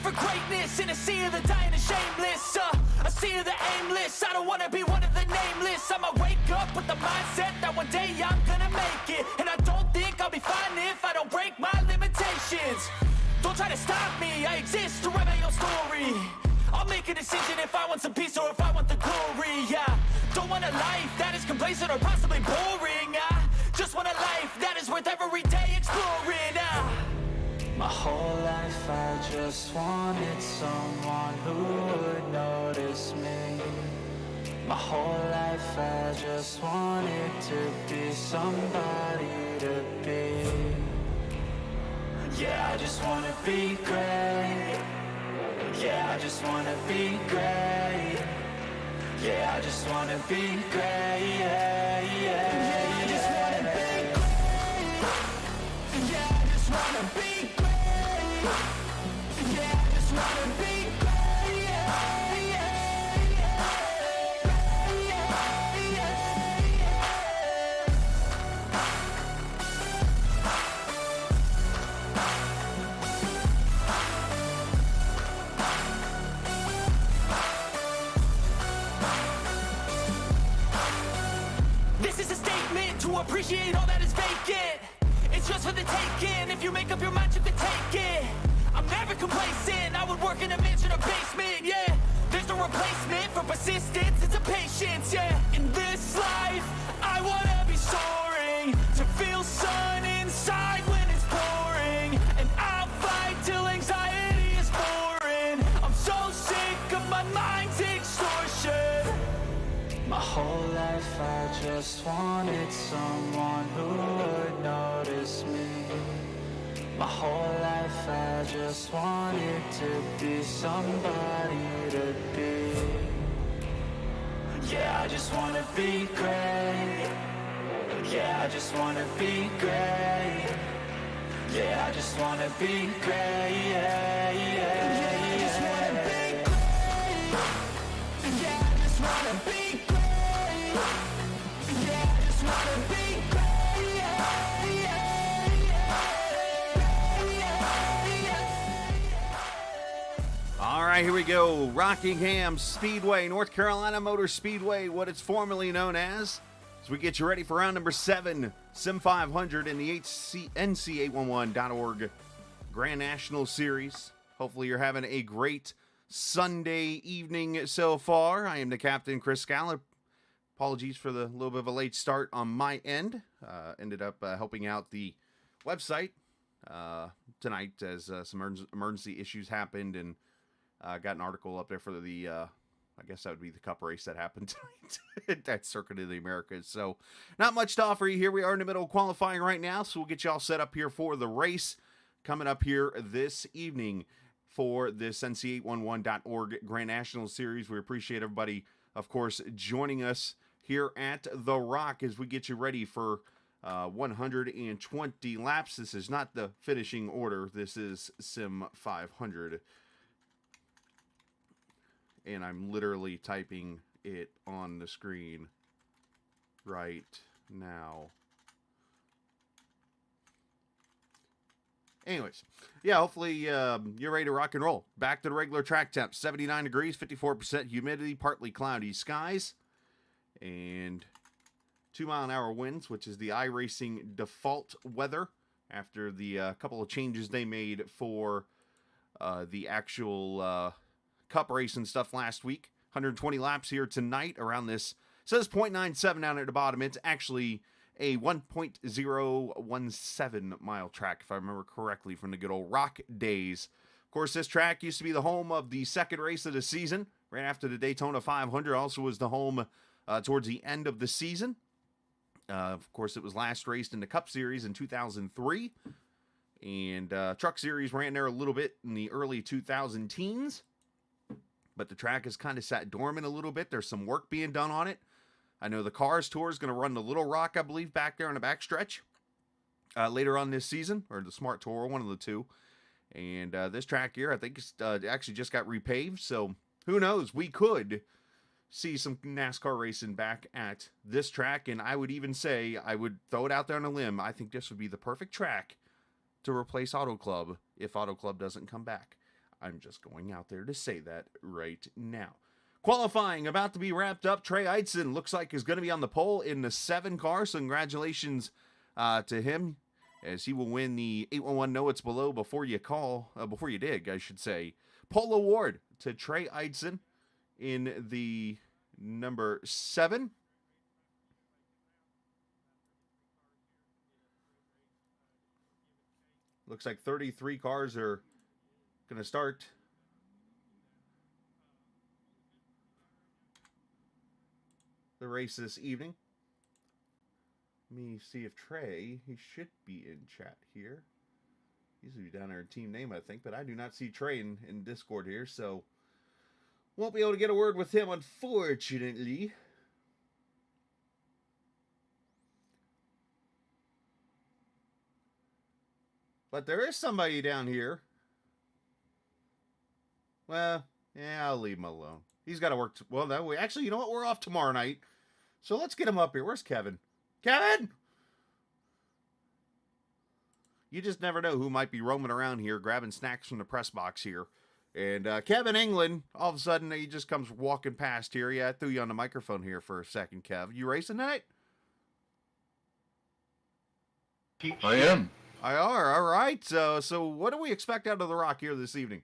for greatness in a sea of the dying and shameless. A sea of the aimless. I don't wanna be one of the nameless. I'ma wake up with the mindset that one day I'm gonna make it. And I don't think I'll be fine if I don't break my limitations. Don't try to stop me, I exist to write my own story. I'll make a decision if I want some peace or if I want the glory. Yeah, don't want a life that is complacent or possibly boring. I just want a life that is worth every day exploring. My whole life I just wanted someone who would notice me. My whole life I just wanted to be somebody to be. Yeah, I just wanna be great. Yeah, I just wanna be great. Yeah, I just wanna be great. Yeah, yeah, I just wanna be great. Yeah, I just wanna be great. Yeah, I just wanna be great. Yeah, yeah, This is a statement to appreciate all that is vacant. It's just for the taking. If you make up your mind, you can take it. I'm never complacent. I would work in a mansion or basement. Yeah, there's no replacement for persistence. It's a patience. Yeah, in this life, I wanna be soaring to feel sun inside when it's pouring, and I'll fight till anxiety is foreign. I'm so sick of my mind's extortion. My whole life I just wanted someone who would notice me. My whole life I just wanted to be somebody to be. Yeah, I just wanna be great. Yeah, I just wanna be great. Yeah, I just wanna be great. Yeah, yeah, yeah, I just wanna be great. Yeah, I just wanna be great. Yeah, I just wanna be great. Yeah, yeah, yeah. All right, here we go. Rockingham Speedway, North Carolina Motor Speedway, what it's formerly known as we get you ready for round number 7, Sim500 in the NC811.org Grand National Series. Hopefully you're having a great Sunday evening so far. I am the captain, Chris Scala. Apologies for the little bit of a late start on my end. Ended up helping out the website tonight as some emergency issues happened, and got an article up there for the I guess that would be the cup race that happened tonight at Circuit of the Americas. So not much to offer you here. We are in the middle of qualifying right now, so we'll get you all set up here for the race coming up here this evening for this NC811.org Grand National Series. We appreciate everybody, of course, joining us here at The Rock as we get you ready for 120 laps. This is not the finishing order. This is Sim 500. And I'm literally typing it on the screen right now. Anyways, yeah, hopefully you're ready to rock and roll. Back to the regular track temp. 79 degrees, 54% humidity, partly cloudy skies, and 2-mile-an-hour winds, which is the iRacing default weather after the couple of changes they made for the actual cup race and stuff last week. 120 laps here tonight around this. It says 0.97 down at the bottom. It's actually a 1.017 mile track, if I remember correctly, from the good old Rock days. Of course, this track used to be the home of the second race of the season, right after the Daytona 500. Also was the home towards the end of the season. Of course, it was last raced in the Cup Series in 2003. And Truck Series ran there a little bit in the early 2010s. But the track has kind of sat dormant a little bit. There's some work being done on it. I know the Cars Tour is going to run the Little Rock, I believe, back there on the backstretch later on this season, or the Smart Tour, one of the two. And this track here, I think, actually just got repaved. So who knows? We could see some NASCAR racing back at this track. And I would even say, I would throw it out there on a limb, I think this would be the perfect track to replace Auto Club if Auto Club doesn't come back. I'm just going out there to say that right now. Qualifying about to be wrapped up. Trey Eitzen looks like is going to be on the pole in the 7 car. So congratulations to him, as he will win the 811 No It's Below before you dig, I should say. Pole award to Trey Eitzen in the number 7. Looks like 33 cars are going to start. The race this evening. Let me see if Trey, he should be in chat here. He's going to be down there in team name, I think, but I do not see Trey in Discord here, so won't be able to get a word with him, unfortunately. But there is somebody down here. Well, yeah, I'll leave him alone. He's got to work. Well, no, actually, you know what? We're off tomorrow night. So let's get him up here. Where's Kevin? Kevin! You just never know who might be roaming around here, grabbing snacks from the press box here. And Kevin England, all of a sudden, he just comes walking past here. Yeah, I threw you on the microphone here for a second, Kev. You racing tonight? I am. I are. All right. So what do we expect out of the Rock here this evening?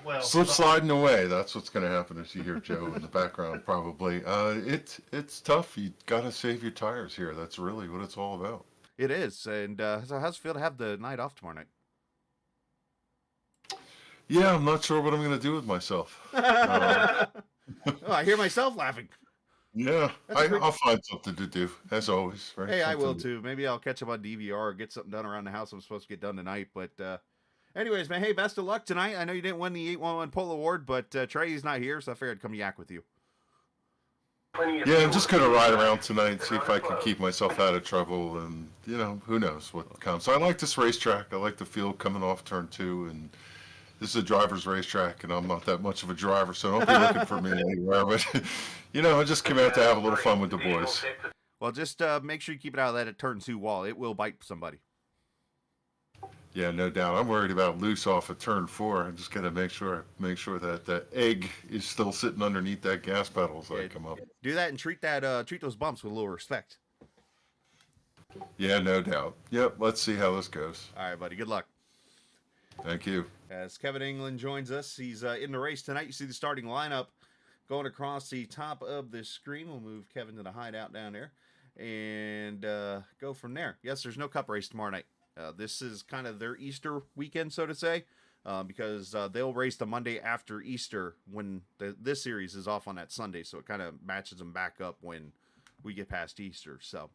Well, slip sliding away. That's what's going to happen as you hear Joe in the background, probably. It's tough. You got to save your tires here. That's really what it's all about. It is. And so how's it feel to have the night off tomorrow night? Yeah, I'm not sure what I'm going to do with myself. Oh, I hear myself laughing. Yeah, I'll find something to do, as always. Right? Hey, I will too. Maybe I'll catch up on DVR or get something done around the house I'm supposed to get done tonight. But anyways, man, hey, best of luck tonight. I know you didn't win the 811 Pole Award, but Trey's not here, so I figured I'd come yak with you. Yeah, I'm just going to ride around tonight and see if I can keep myself out of trouble. And, who knows what comes. I like this racetrack. I like the field coming off turn 2. And this is a driver's racetrack, and I'm not that much of a driver, so don't be looking for me anywhere. But, I just came out to have a little fun with the boys. Well, just make sure you keep it out of that turn 2 wall. It will bite somebody. Yeah, no doubt. I'm worried about loose off of turn 4. I just got to make sure that the egg is still sitting underneath that gas pedal as I come up. Do that and treat those bumps with a little respect. Yeah, no doubt. Yep, let's see how this goes. All right, buddy. Good luck. Thank you. As Kevin England joins us, he's in the race tonight. You see the starting lineup going across the top of the screen. We'll move Kevin to the hideout down there and go from there. Yes, there's no cup race tomorrow night. This is kind of their Easter weekend, so to say, because they'll race the Monday after Easter when this series is off on that Sunday, so it kind of matches them back up when we get past Easter. So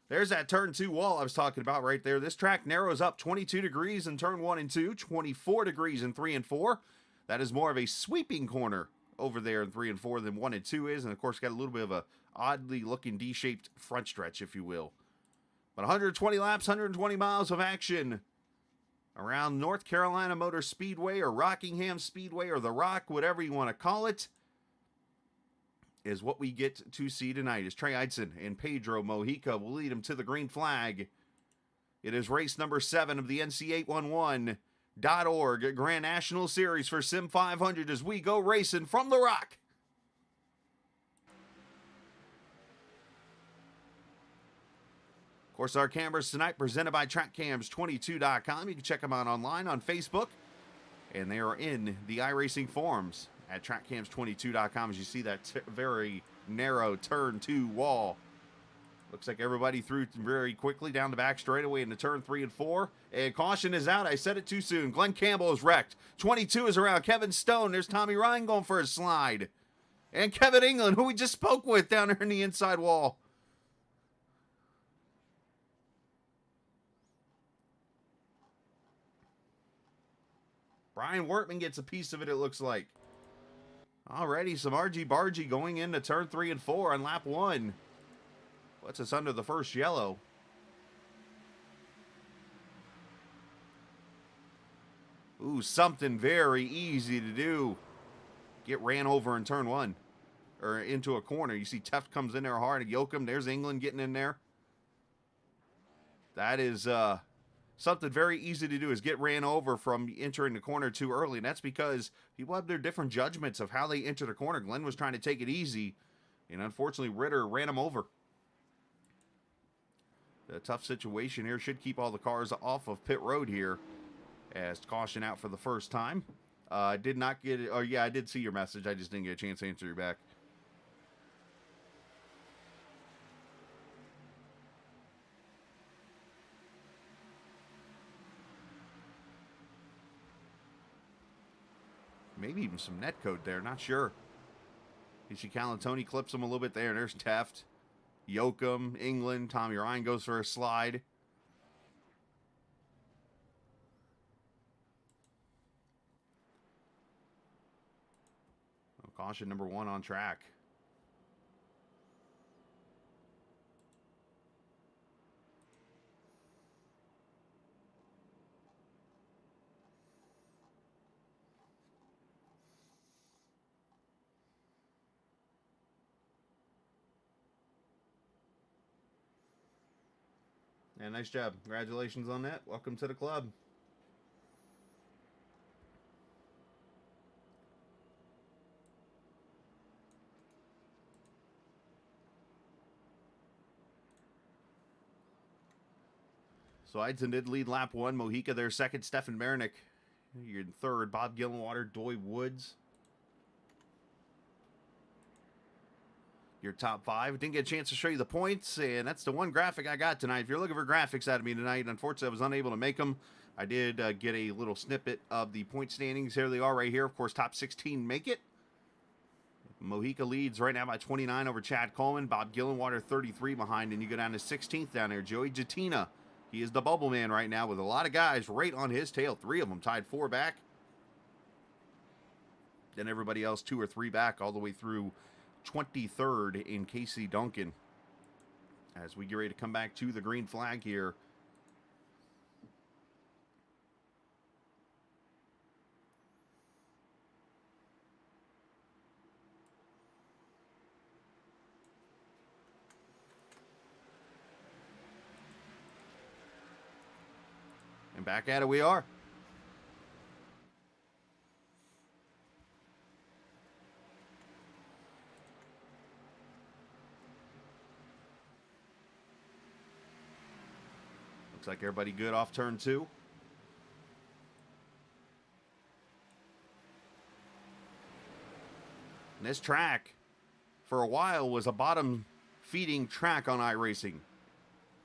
there's that turn 2 wall I was talking about right there. This track narrows up 22 degrees in turn 1 and 2, 24 degrees in 3 and 4. That is more of a sweeping corner over there in 3 and 4 than 1 and 2 is, and of course got a little bit of a oddly looking D-shaped front stretch, if you will. But 120 laps, 120 miles of action around North Carolina Motor Speedway or Rockingham Speedway or The Rock, whatever you want to call it, is what we get to see tonight. As Trey Eitzen and Pedro Mojica will lead him to the green flag. It is race number 7 of the NC811.org Grand National Series for Sim500 as we go racing from The Rock. Of course, our cameras tonight presented by TrackCams22.com. You can check them out online on Facebook, and they are in the iRacing forums at TrackCams22.com. As you see that very narrow turn 2 wall. Looks like everybody threw very quickly down the back straightaway into turn 3 and 4. And caution is out. I said it too soon. Glenn Campbell is wrecked. 22 is around. Kevin Stone. There's Tommy Ryan going for a slide. And Kevin England, who we just spoke with down there in the inside wall. Brian Wortman gets a piece of it, it looks like. Alrighty, some argy-bargy going into turn 3 and 4 on lap 1. Puts us under the first yellow. Ooh, something very easy to do. Get ran over in turn 1. Or into a corner. You see Teft comes in there hard and yoke him. There's England getting in there. That is something very easy to do is get ran over from entering the corner too early, and that's because people have their different judgments of how they enter the corner. Glenn was trying to take it easy, and unfortunately Ritter ran him over. The tough situation here should keep all the cars off of pit road here, as caution out for the first time. I did not get it. Oh, yeah, I did see your message. I just didn't get a chance to answer you back. Maybe even some net code there. Not sure. You see Calatoni clips him a little bit there. There's Teft. Yoakum, England. Tommy Ryan goes for a slide. Caution number 1 on track. Yeah, nice job. Congratulations on that. Welcome to the club. So Eidson did lead lap 1. Mojica there second. Stefan Marinick, you're in third. Bob Gillenwater, Doy Woods, your top 5. Didn't get a chance to show you the points, and that's the one graphic I got tonight. If you're looking for graphics out of me tonight, unfortunately I was unable to make them. I did get a little snippet of the point standings. Here they are right here. Of course, top 16 make it. Mojica leads right now by 29 over Chad Coleman. Bob Gillenwater 33 behind, and you go down to 16th down there. Joey Jatina, he is the bubble man right now with a lot of guys right on his tail. 3 of them tied 4 back. Then everybody else 2 or 3 back all the way through 23rd in Casey Duncan. As we get ready to come back to the green flag here. And back at it we are. Looks like everybody good off turn 2. And this track, for a while, was a bottom-feeding track on iRacing.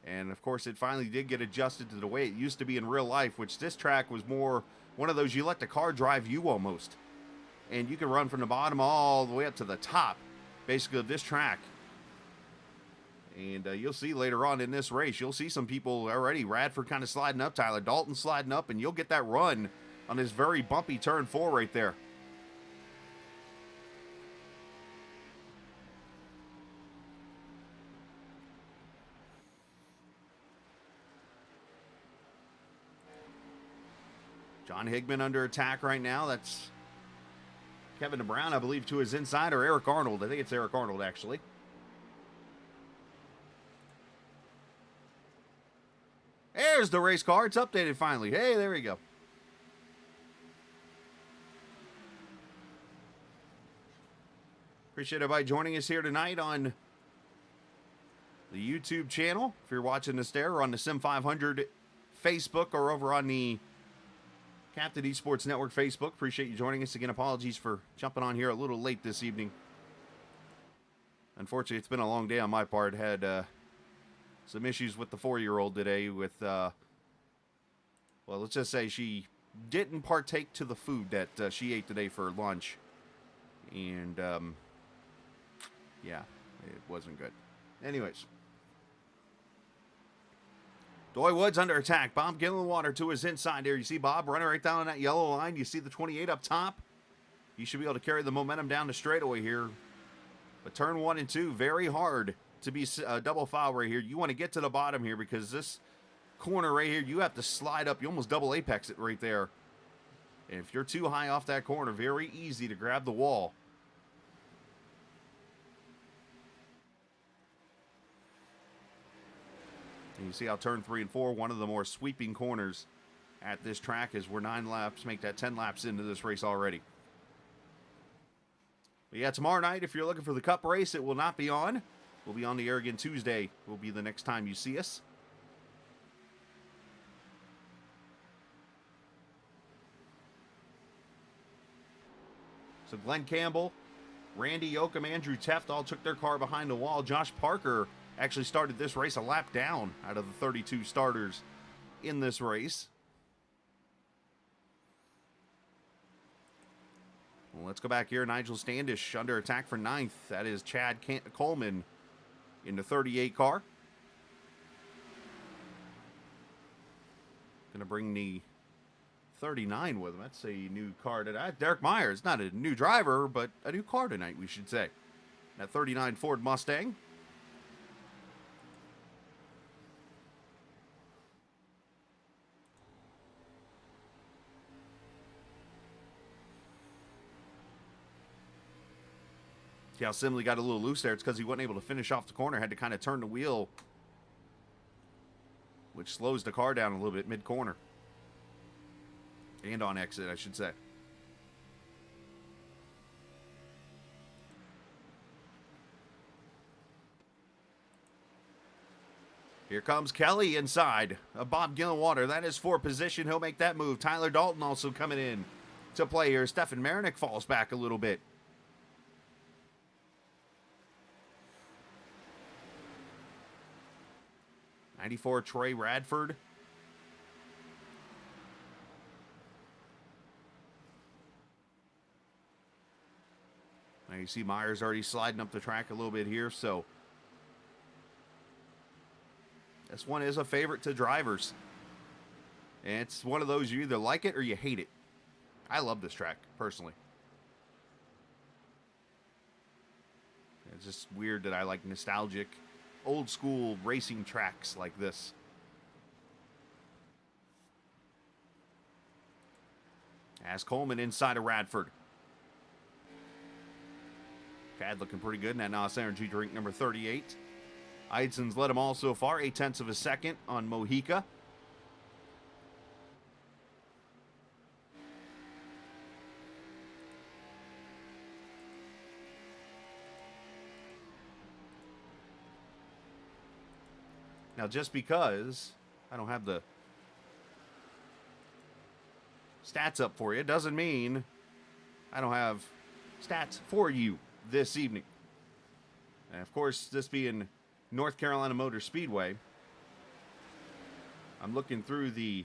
And, of course, it finally did get adjusted to the way it used to be in real life, which this track was more one of those you let the car drive you almost. And you can run from the bottom all the way up to the top, basically, of this track. And you'll see later on in this race, you'll see some people already. Radford kind of sliding up, Tyler Dalton sliding up, and you'll get that run on this very bumpy turn 4 right there. John Higman under attack right now. That's Kevin DeBrown, I believe, to his inside, or Eric Arnold. I think it's Eric Arnold, actually. There's the race car. It's updated finally. Hey, there we go. Appreciate everybody joining us here tonight on the YouTube channel. If you're watching this there, or on the Sim500 Facebook, or over on the Captain Esports Network Facebook. Appreciate you joining us again. Apologies for jumping on here a little late this evening. Unfortunately, it's been a long day on my part. Had some issues with the 4-year-old today with, well, let's just say she didn't partake to the food that she ate today for lunch. And, yeah, it wasn't good. Anyways. Doy Woods under attack. Bob Gillenwater to his inside there. You see Bob running right down on that yellow line. You see the 28 up top. He should be able to carry the momentum down the straightaway here. But turn 1 and 2, very hard to be double foul right here. You want to get to the bottom here because this corner right here, you have to slide up. You almost double apex it right there. And if you're too high off that corner, very easy to grab the wall. And you see how turn 3 and 4, one of the more sweeping corners at this track, is we're 9 laps, make that 10 laps into this race already. But yeah, tomorrow night, if you're looking for the Cup race, it will not be on. We'll be on the air again Tuesday. Will be the next time you see us. So Glenn Campbell, Randy Yoakum, Andrew Teft all took their car behind the wall. Josh Parker actually started this race a lap down out of the 32 starters in this race. Well, let's go back here. Nigel Standish under attack for 9th. That is Chad Coleman in the 38 car. Going to bring the 39 with him. That's a new car tonight. Derek Myers, not a new driver, but a new car tonight, we should say. That 39 Ford Mustang. See how Simley got a little loose there. It's because he wasn't able to finish off the corner. Had to kind of turn the wheel, which slows the car down a little bit mid-corner. And on exit, I should say. Here comes Kelly inside of Bob Gillenwater. That is for position. He'll make that move. Tyler Dalton also coming in to play here. Stefan Marinick falls back a little bit. '94 Trey Radford. Now you see Myers already sliding up the track a little bit here, so this one is a favorite to drivers. And it's one of those, you either like it or you hate it. I love this track, personally. It's just weird that I like nostalgic, old school racing tracks like this. As Coleman inside of Radford. Chad looking pretty good in that NOS Energy drink number 38. Eidson's led him all so far, 0.8 of a second on Mojica. Now, just because I don't have the stats up for you doesn't mean I don't have stats for you this evening. And of course, this being North Carolina Motor Speedway, I'm looking through the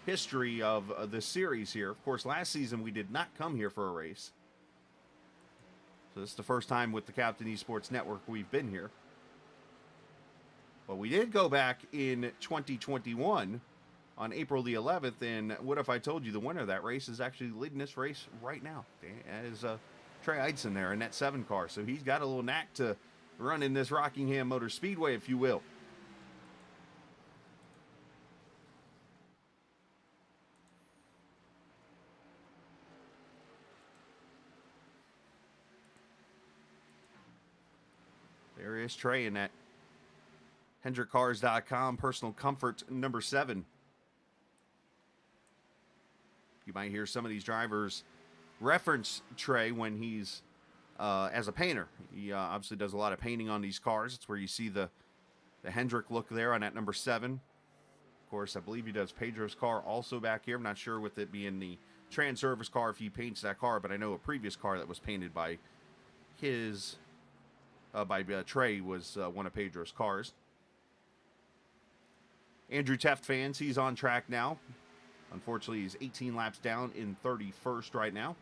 history of the series here. Of course, last season we did not come here for a race. So this is the first time with the Captain Esports Network we've been here. But we did go back in 2021 on April the 11th, and what if I told you the winner of that race is actually leading this race right now? That is Trey Eidson there in that 7 car. So he's got a little knack to running this Rockingham Motor Speedway, if you will. There is Trey in that HendrickCars.com personal comfort number 7. You might hear some of these drivers reference Trey when he's as a painter. He obviously does a lot of painting on these cars. It's where you see the Hendrick look there on that number 7. Of course, I believe he does Pedro's car also back here. I'm not sure with it being the Trans Service car if he paints that car, but I know a previous car that was painted by his Trey was one of Pedro's cars. Andrew Teft fans, he's on track now. Unfortunately, he's 18 laps down in 31st right now.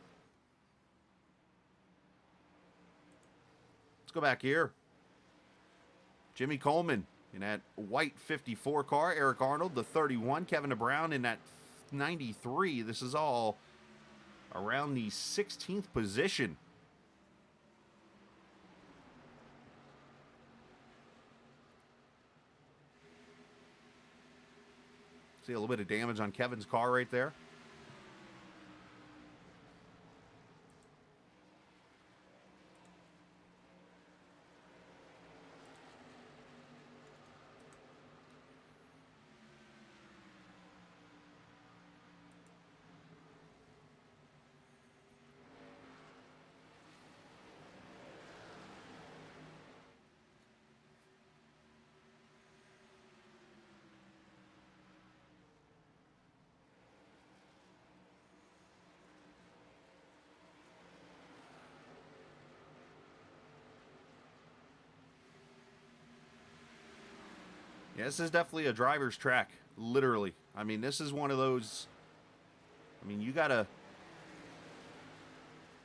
Let's go back here. Jimmy Coleman in that white 54 car. Eric Arnold, the 31. Kevin Brown in that 93. This is all around the 16th position. See a little bit of damage on Kevin's car right there. Yeah, this is definitely a driver's track, literally. I mean, this is one of those, I mean, you gotta,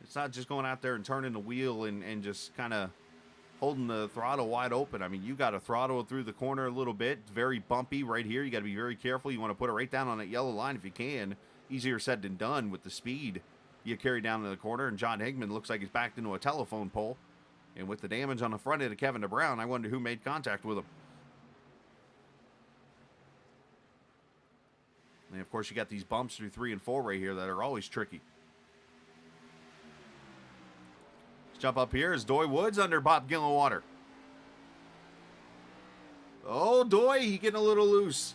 it's not just going out there and turning the wheel and just kind of holding the throttle wide open. I mean, you got to throttle it through the corner a little bit. It's very bumpy right here. You got to be very careful. You want to put it right down on that yellow line if you can. Easier said than done with the speed you carry down to the corner. And John Higman looks like he's backed into a telephone pole. And with the damage on the front end of Kevin DeBrown, I wonder who made contact with him. And, of course, you got these bumps through 3 and 4 right here that are always tricky. Jump up here is Doy Woods under Bob Gillenwater. Oh, Doy, he getting a little loose.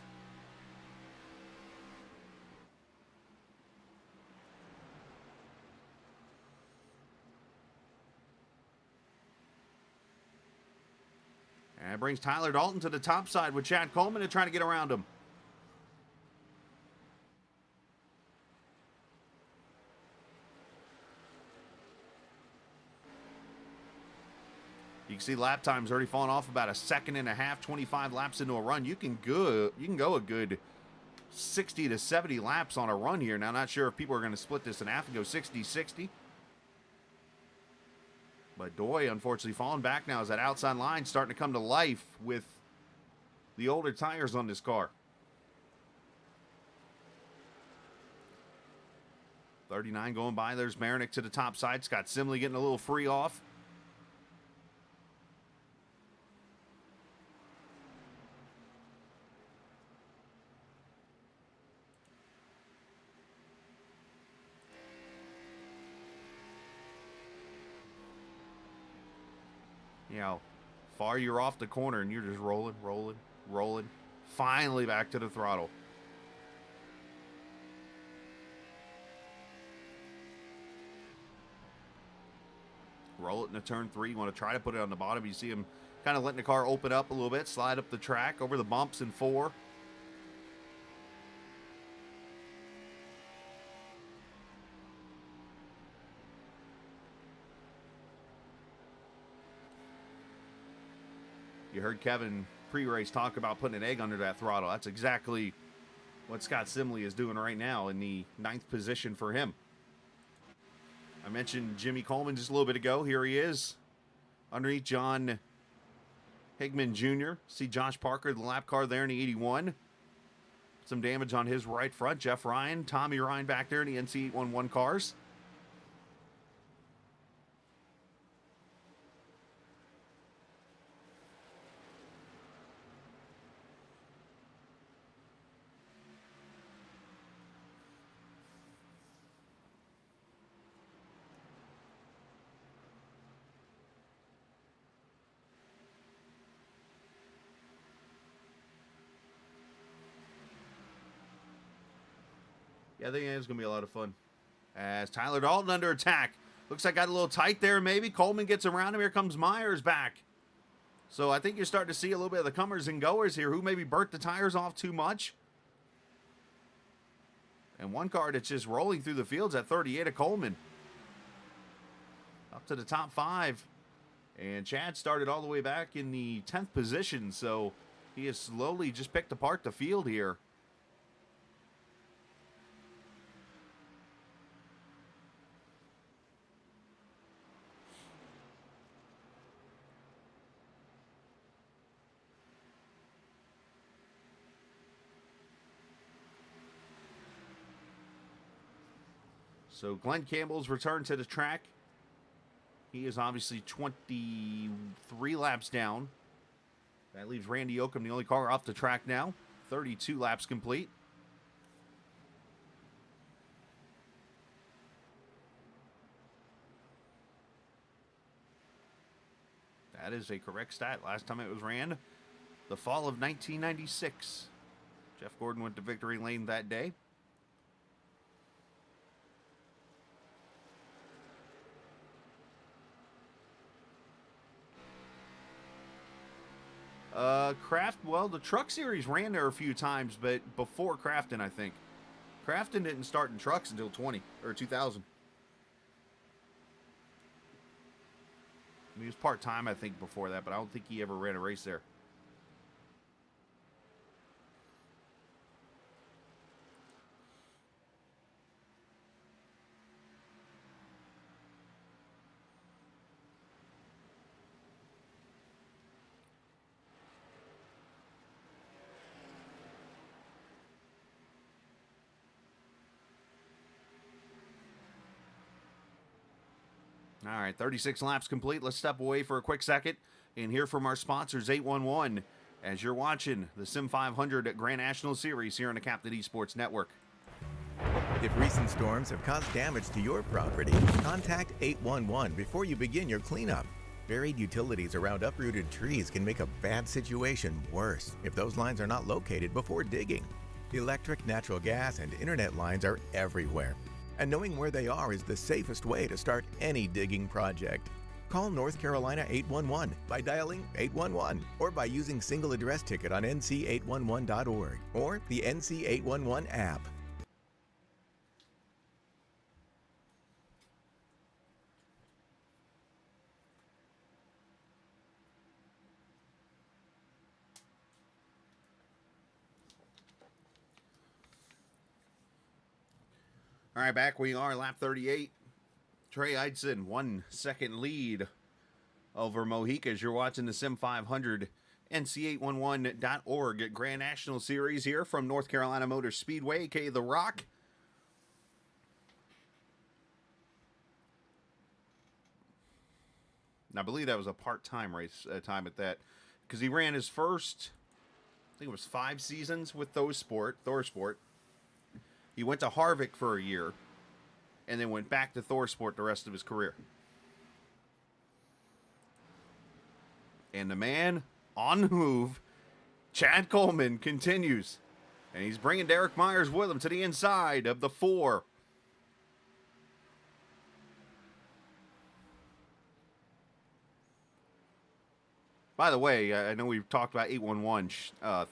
And it brings Tyler Dalton to the top side with Chad Coleman and trying to get around him. You can see lap time's already fallen off about a second and a half, 25 laps into a run. You can go a good 60 to 70 laps on a run here. Now, not sure if people are going to split this in half and go 60-60. But Doy, unfortunately, falling back now as that outside line starting to come to life with the older tires on this car. 39 going by. There's Marinick to the top side. Scott Simley getting a little free off. You know, far you're off the corner and you're just rolling. Finally back to the throttle. Roll it into turn 3. You want to try to put it on the bottom. You see him kind of letting the car open up a little bit, slide up the track over the bumps in 4. You heard Kevin pre-race talk about putting an egg under that throttle. That's exactly what Scott Simley is doing right now in the 9th position for him. I mentioned Jimmy Coleman just a little bit ago. Here he is underneath John Higman Jr. See Josh Parker, the lap car there in the 81. Some damage on his right front. Jeff Ryan, Tommy Ryan back there in the NC811 cars. Yeah, I think it's going to be a lot of fun. As Tyler Dalton under attack. Looks like got a little tight there maybe. Coleman gets around him. Here comes Myers back. So I think you're starting to see a little bit of the comers and goers here who maybe burnt the tires off too much. And one car that's just rolling through the fields at 38 of Coleman. Up to the top 5. And Chad started all the way back in the 10th position. So he has slowly just picked apart the field here. So Glenn Campbell's returned to the track. He is obviously 23 laps down. That leaves Randy Oakham, the only car off the track now. 32 laps complete. That is a correct stat. Last time it was ran, the fall of 1996. Jeff Gordon went to victory lane that day. Well, the Truck Series ran there a few times, but before Crafton, I think. Crafton didn't start in trucks until 2000. He was part-time, I think, before that, but I don't think he ever ran a race there. All right, 36 laps complete. Let's step away for a quick second and hear from our sponsors, 811, as you're watching the Sim500 Grand National Series here on the Captain Esports Network. If recent storms have caused damage to your property, contact 811 before you begin your cleanup. Buried utilities around uprooted trees can make a bad situation worse if those lines are not located before digging. Electric, natural gas, and internet lines are everywhere, and knowing where they are is the safest way to start any digging project. Call North Carolina 811 by dialing 811 or by using single address ticket on nc811.org or the NC811 app. All right, back we are, lap 38. Trey Eidson, 1 second lead over Mojica as you're watching the Sim500 NC811.org Grand National Series here from North Carolina Motor Speedway, aka The Rock. And I believe that was a part-time race time at that, because he ran his first, I think it was 5 seasons with ThorSport. He went to Harvick for a year, and then went back to ThorSport the rest of his career. And the man on the move, Chad Coleman, continues. And he's bringing Derek Myers with him to the inside of the 4. By the way, I know we've talked about 811.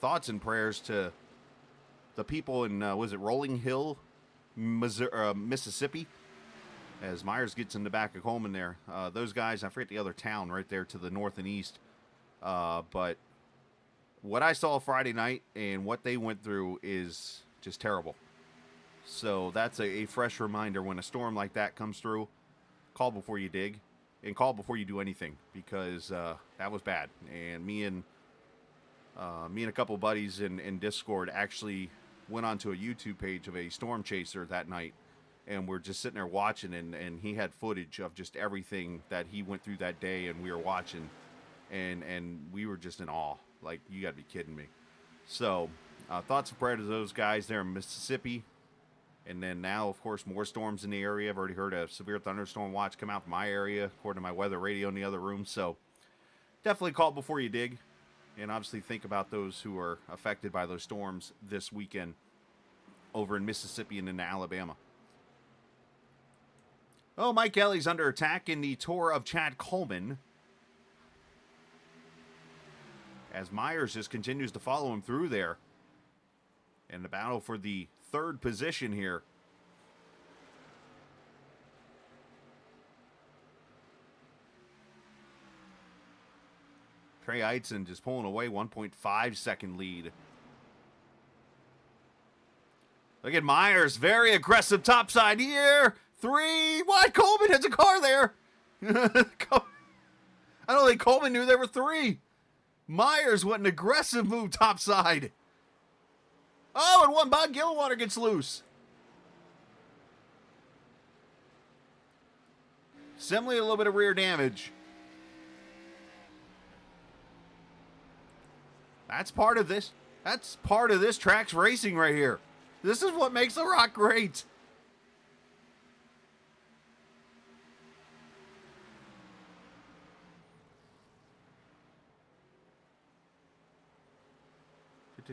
Thoughts and prayers to the people in, was it Rolling Hill, Mississippi, as Myers gets in the back of Coleman there. Those guys, I forget the other town right there to the north and east. But what I saw Friday night and what they went through is just terrible. So that's a fresh reminder when a storm like that comes through. Call before you dig, and call before you do anything, because that was bad. And me and a couple buddies in Discord actually went onto a YouTube page of a storm chaser that night, and we're just sitting there watching, and he had footage of just everything that he went through that day, and we were watching, and we were just in awe. Like, you gotta be kidding me. So thoughts and prayers to those guys there in Mississippi. And then now, of course, more storms in the area. I've already heard a severe thunderstorm watch come out from my area, according to my weather radio in the other room. So definitely call before you dig. And obviously think about those who are affected by those storms this weekend over in Mississippi and in Alabama. Oh, Mike Kelly's under attack in the tour of Chad Coleman, as Myers just continues to follow him through there. And the battle for the 3rd position here. Trey Eidson just pulling away, 1.5 second lead. Look at Myers, very aggressive topside here. 3, what? Coleman has a car there. I don't think Coleman knew there were 3. Myers, what an aggressive move topside. Oh, and one Bob Gilwater gets loose. Simply a little bit of rear damage. That's part of this. That's part of this track's racing right here. This is what makes The Rock great.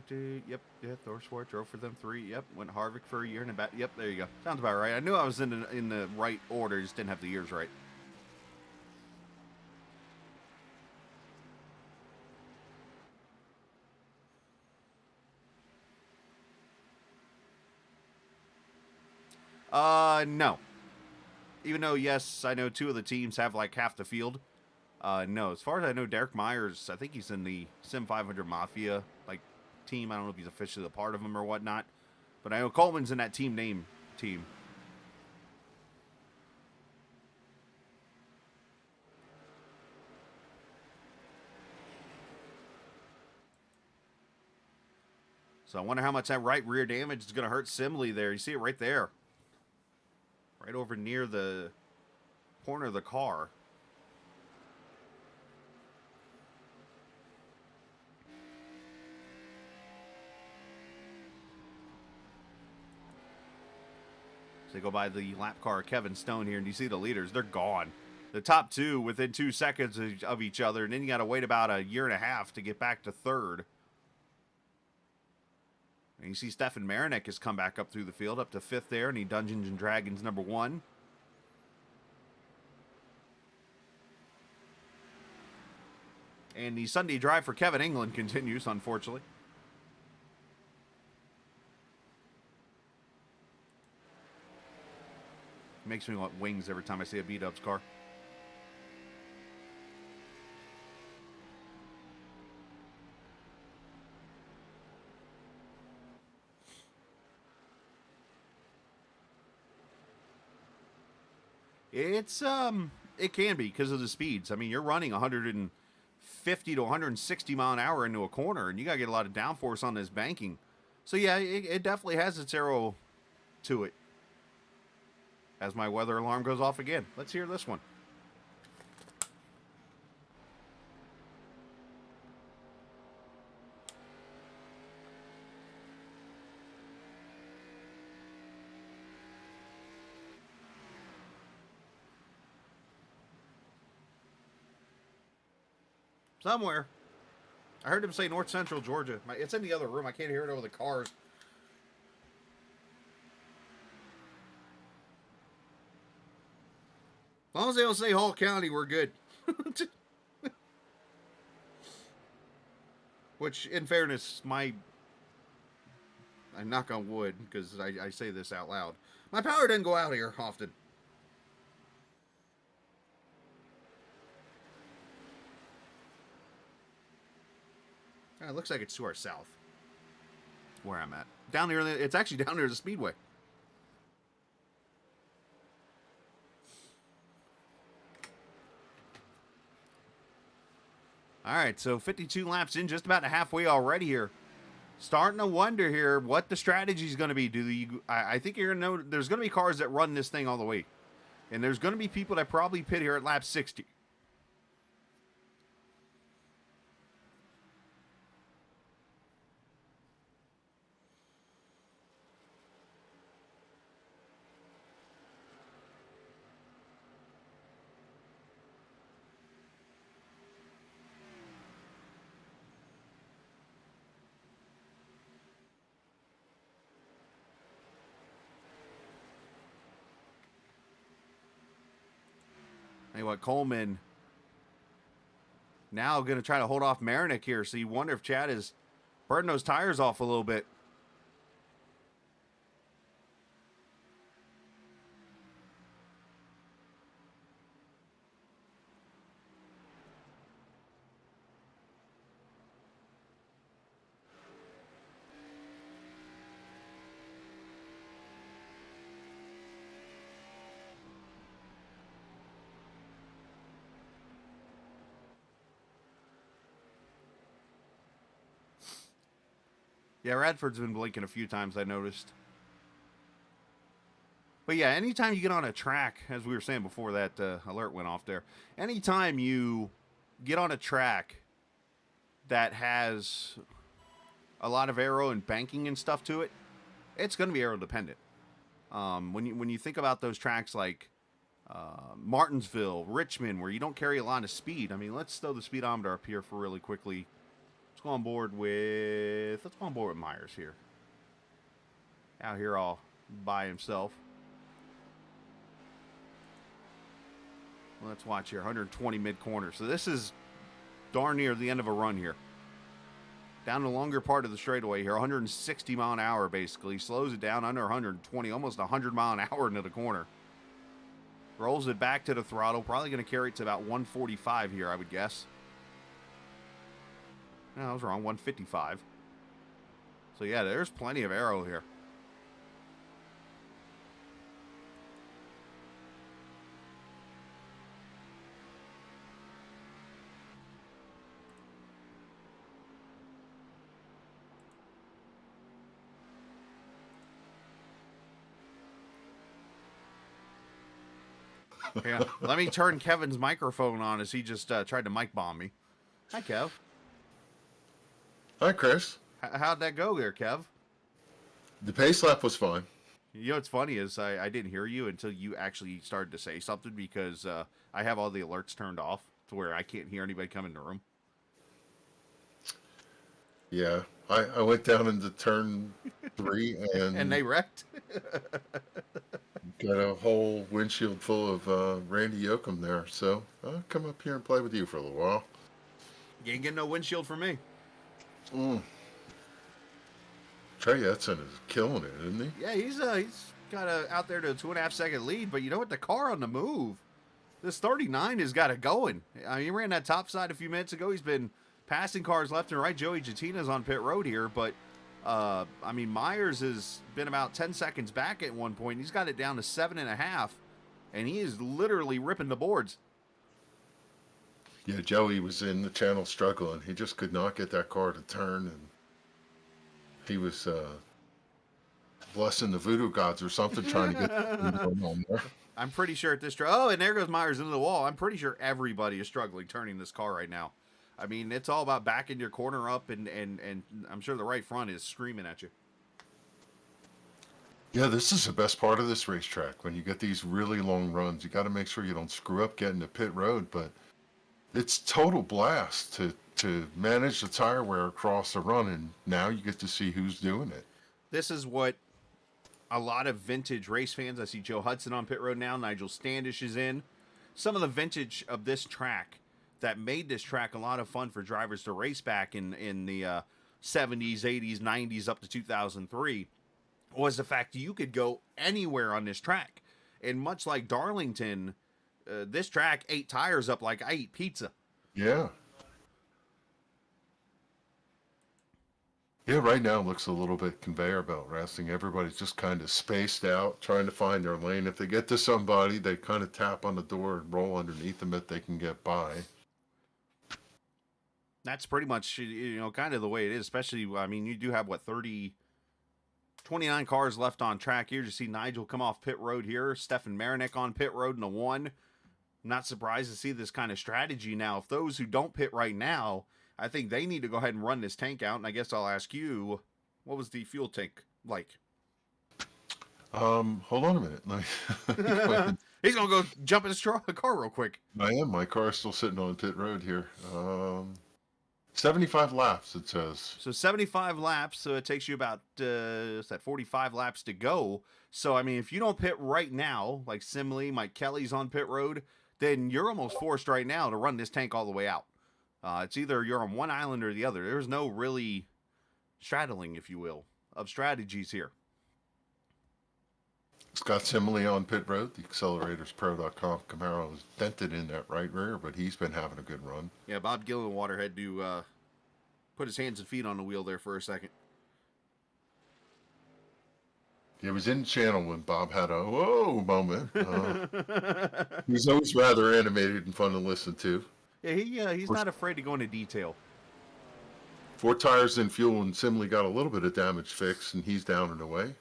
Yep, yeah, ThorSport drove for them 3. Yep, went Harvick for a year and a back. Yep, there you go. Sounds about right. I knew I was in the right order, just didn't have the years right. No. Even though, yes, I know 2 of the teams have like half the field. No, as far as I know, Derek Myers, I think he's in the Sim500 Mafia, like, team. I don't know if he's officially a part of them or whatnot, but I know Coleman's in that team. So I wonder how much that right rear damage is going to hurt Simley there. You see it right there. Right over near the corner of the car. So they go by the lap car Kevin Stone here, and you see the leaders, they're gone. The top two within 2 seconds of each other, and then you got to wait about a year and a half to get back to third. And you see Stefan Marinek has come back up through the field, up to fifth there, and he Dungeons and Dragons #1. And the Sunday drive for Kevin England continues, unfortunately. Makes me want wings every time I see a B-Dubs car. It can be because of the speeds. I mean, you're running 150 to 160 mile an hour into a corner, and you got to get a lot of downforce on this banking. So yeah, it definitely has its arrow to it. As my weather alarm goes off again. Let's hear this one. Somewhere. I heard him say North Central Georgia. It's in the other room. I can't hear it over the cars. As long as they don't say Hall County, we're good. Which, in fairness, I knock on wood, because I say this out loud. My power doesn't go out here often. It looks like it's to our south. Where I'm at. Down here, it's actually down near the Speedway. All right, so 52 laps in, just about halfway already here. Starting to wonder here what the strategy is going to be. I think you're going to know there's going to be cars that run this thing all the way. And there's going to be people that probably pit here at lap 60. Anyway, Coleman now going to try to hold off Marinek here. So you wonder if Chad is burning those tires off a little bit. Yeah, Radford's been blinking a few times, I noticed. But yeah, anytime you get on a track, as we were saying before that alert went off there, anytime you get on a track that has a lot of aero and banking and stuff to it, it's going to be aero dependent. When you think about those tracks like Martinsville, Richmond, where you don't carry a lot of speed, I mean, let's throw the speedometer up here for really quickly. Let's go on board with Myers here. Out here all by himself. Let's watch here. 120 mid-corner. So this is darn near the end of a run here. Down the longer part of the straightaway here. 160 mile an hour basically. Slows it down under 120. Almost 100 mile an hour into the corner. Rolls it back to the throttle. Probably going to carry it to about 145 here, I would guess. No, I was wrong. 155. So yeah, there's plenty of aero here. Yeah. Let me turn Kevin's microphone on as he just tried to mic bomb me. Hi, Kev. Hi, Chris. How'd that go there, Kev? The pace lap was fine. You know what's funny is I didn't hear you until you actually started to say something because I have all the alerts turned off to where I can't hear anybody come in the room. Yeah, I went down into turn 3 And they wrecked. got a whole windshield full of Randy Yoakum there. So I'll come up here and play with you for a little while. You ain't getting no windshield for me. Trey Edson is killing it, isn't he? Yeah, he's got out there to a 2.5 second lead, but you know what? The car on the move. This 39 has got it going. I mean, he ran that top side a few minutes ago. He's been passing cars left and right. Joey Jettina's on pit road here, but I mean, Myers has been about 10 seconds back at one point. He's got it down to 7.5, and he is literally ripping the boards. Yeah, Joey was in the channel struggling. He just could not get that car to turn, and he was blessing the voodoo gods or something, trying to get on there. I'm pretty sure at this oh, and there goes Myers into the wall. I'm pretty sure everybody is struggling turning this car right now. I mean, it's all about backing your corner up, and I'm sure the right front is screaming at you. Yeah, this is the best part of this racetrack. When you get these really long runs, you got to make sure you don't screw up getting to pit road, but it's total blast to manage the tire wear across the run, and now you get to see who's doing it. This is what a lot of vintage race fans, I see Joe Hudson on pit road now, Nigel Standish is in. Some of the vintage of this track that made this track a lot of fun for drivers to race back in the 70s, 80s, 90s, up to 2003, was the fact you could go anywhere on this track. And much like Darlington, this track ate tires up like I eat pizza. Yeah. Yeah, right now it looks a little bit conveyor belt racing. Everybody's just kind of spaced out, trying to find their lane. If they get to somebody, they kind of tap on the door and roll underneath them if they can get by. That's pretty much, kind of the way it is, especially, I mean, you do have, 29 cars left on track here. You see Nigel come off pit road here. Stefan Marinik on pit road in the 1. I'm not surprised to see this kind of strategy now. If those who don't pit right now, I think they need to go ahead and run this tank out. And I guess I'll ask you, what was the fuel tank like? Hold on a minute. He's going to go jump in his car real quick. I am. My car's still sitting on pit road here. 75 laps, it says. So 75 laps, so it takes you about 45 laps to go. So, I mean, if you don't pit right now, like Simley, Mike Kelly's on pit road, then you're almost forced right now to run this tank all the way out. It's either you're on one island or the other. There's no really straddling, if you will, of strategies here. Scott Simley on pit road. The AcceleratorsPro.com Camaro is dented in that right rear, but he's been having a good run. Yeah, Bob Gillenwater had to put his hands and feet on the wheel there for a second. It was in channel when Bob had a whoa moment. He's always rather animated and fun to listen to. Yeah, he's not afraid to go into detail. 4 tires in fuel, and Simley got a little bit of damage fixed, and he's down and away.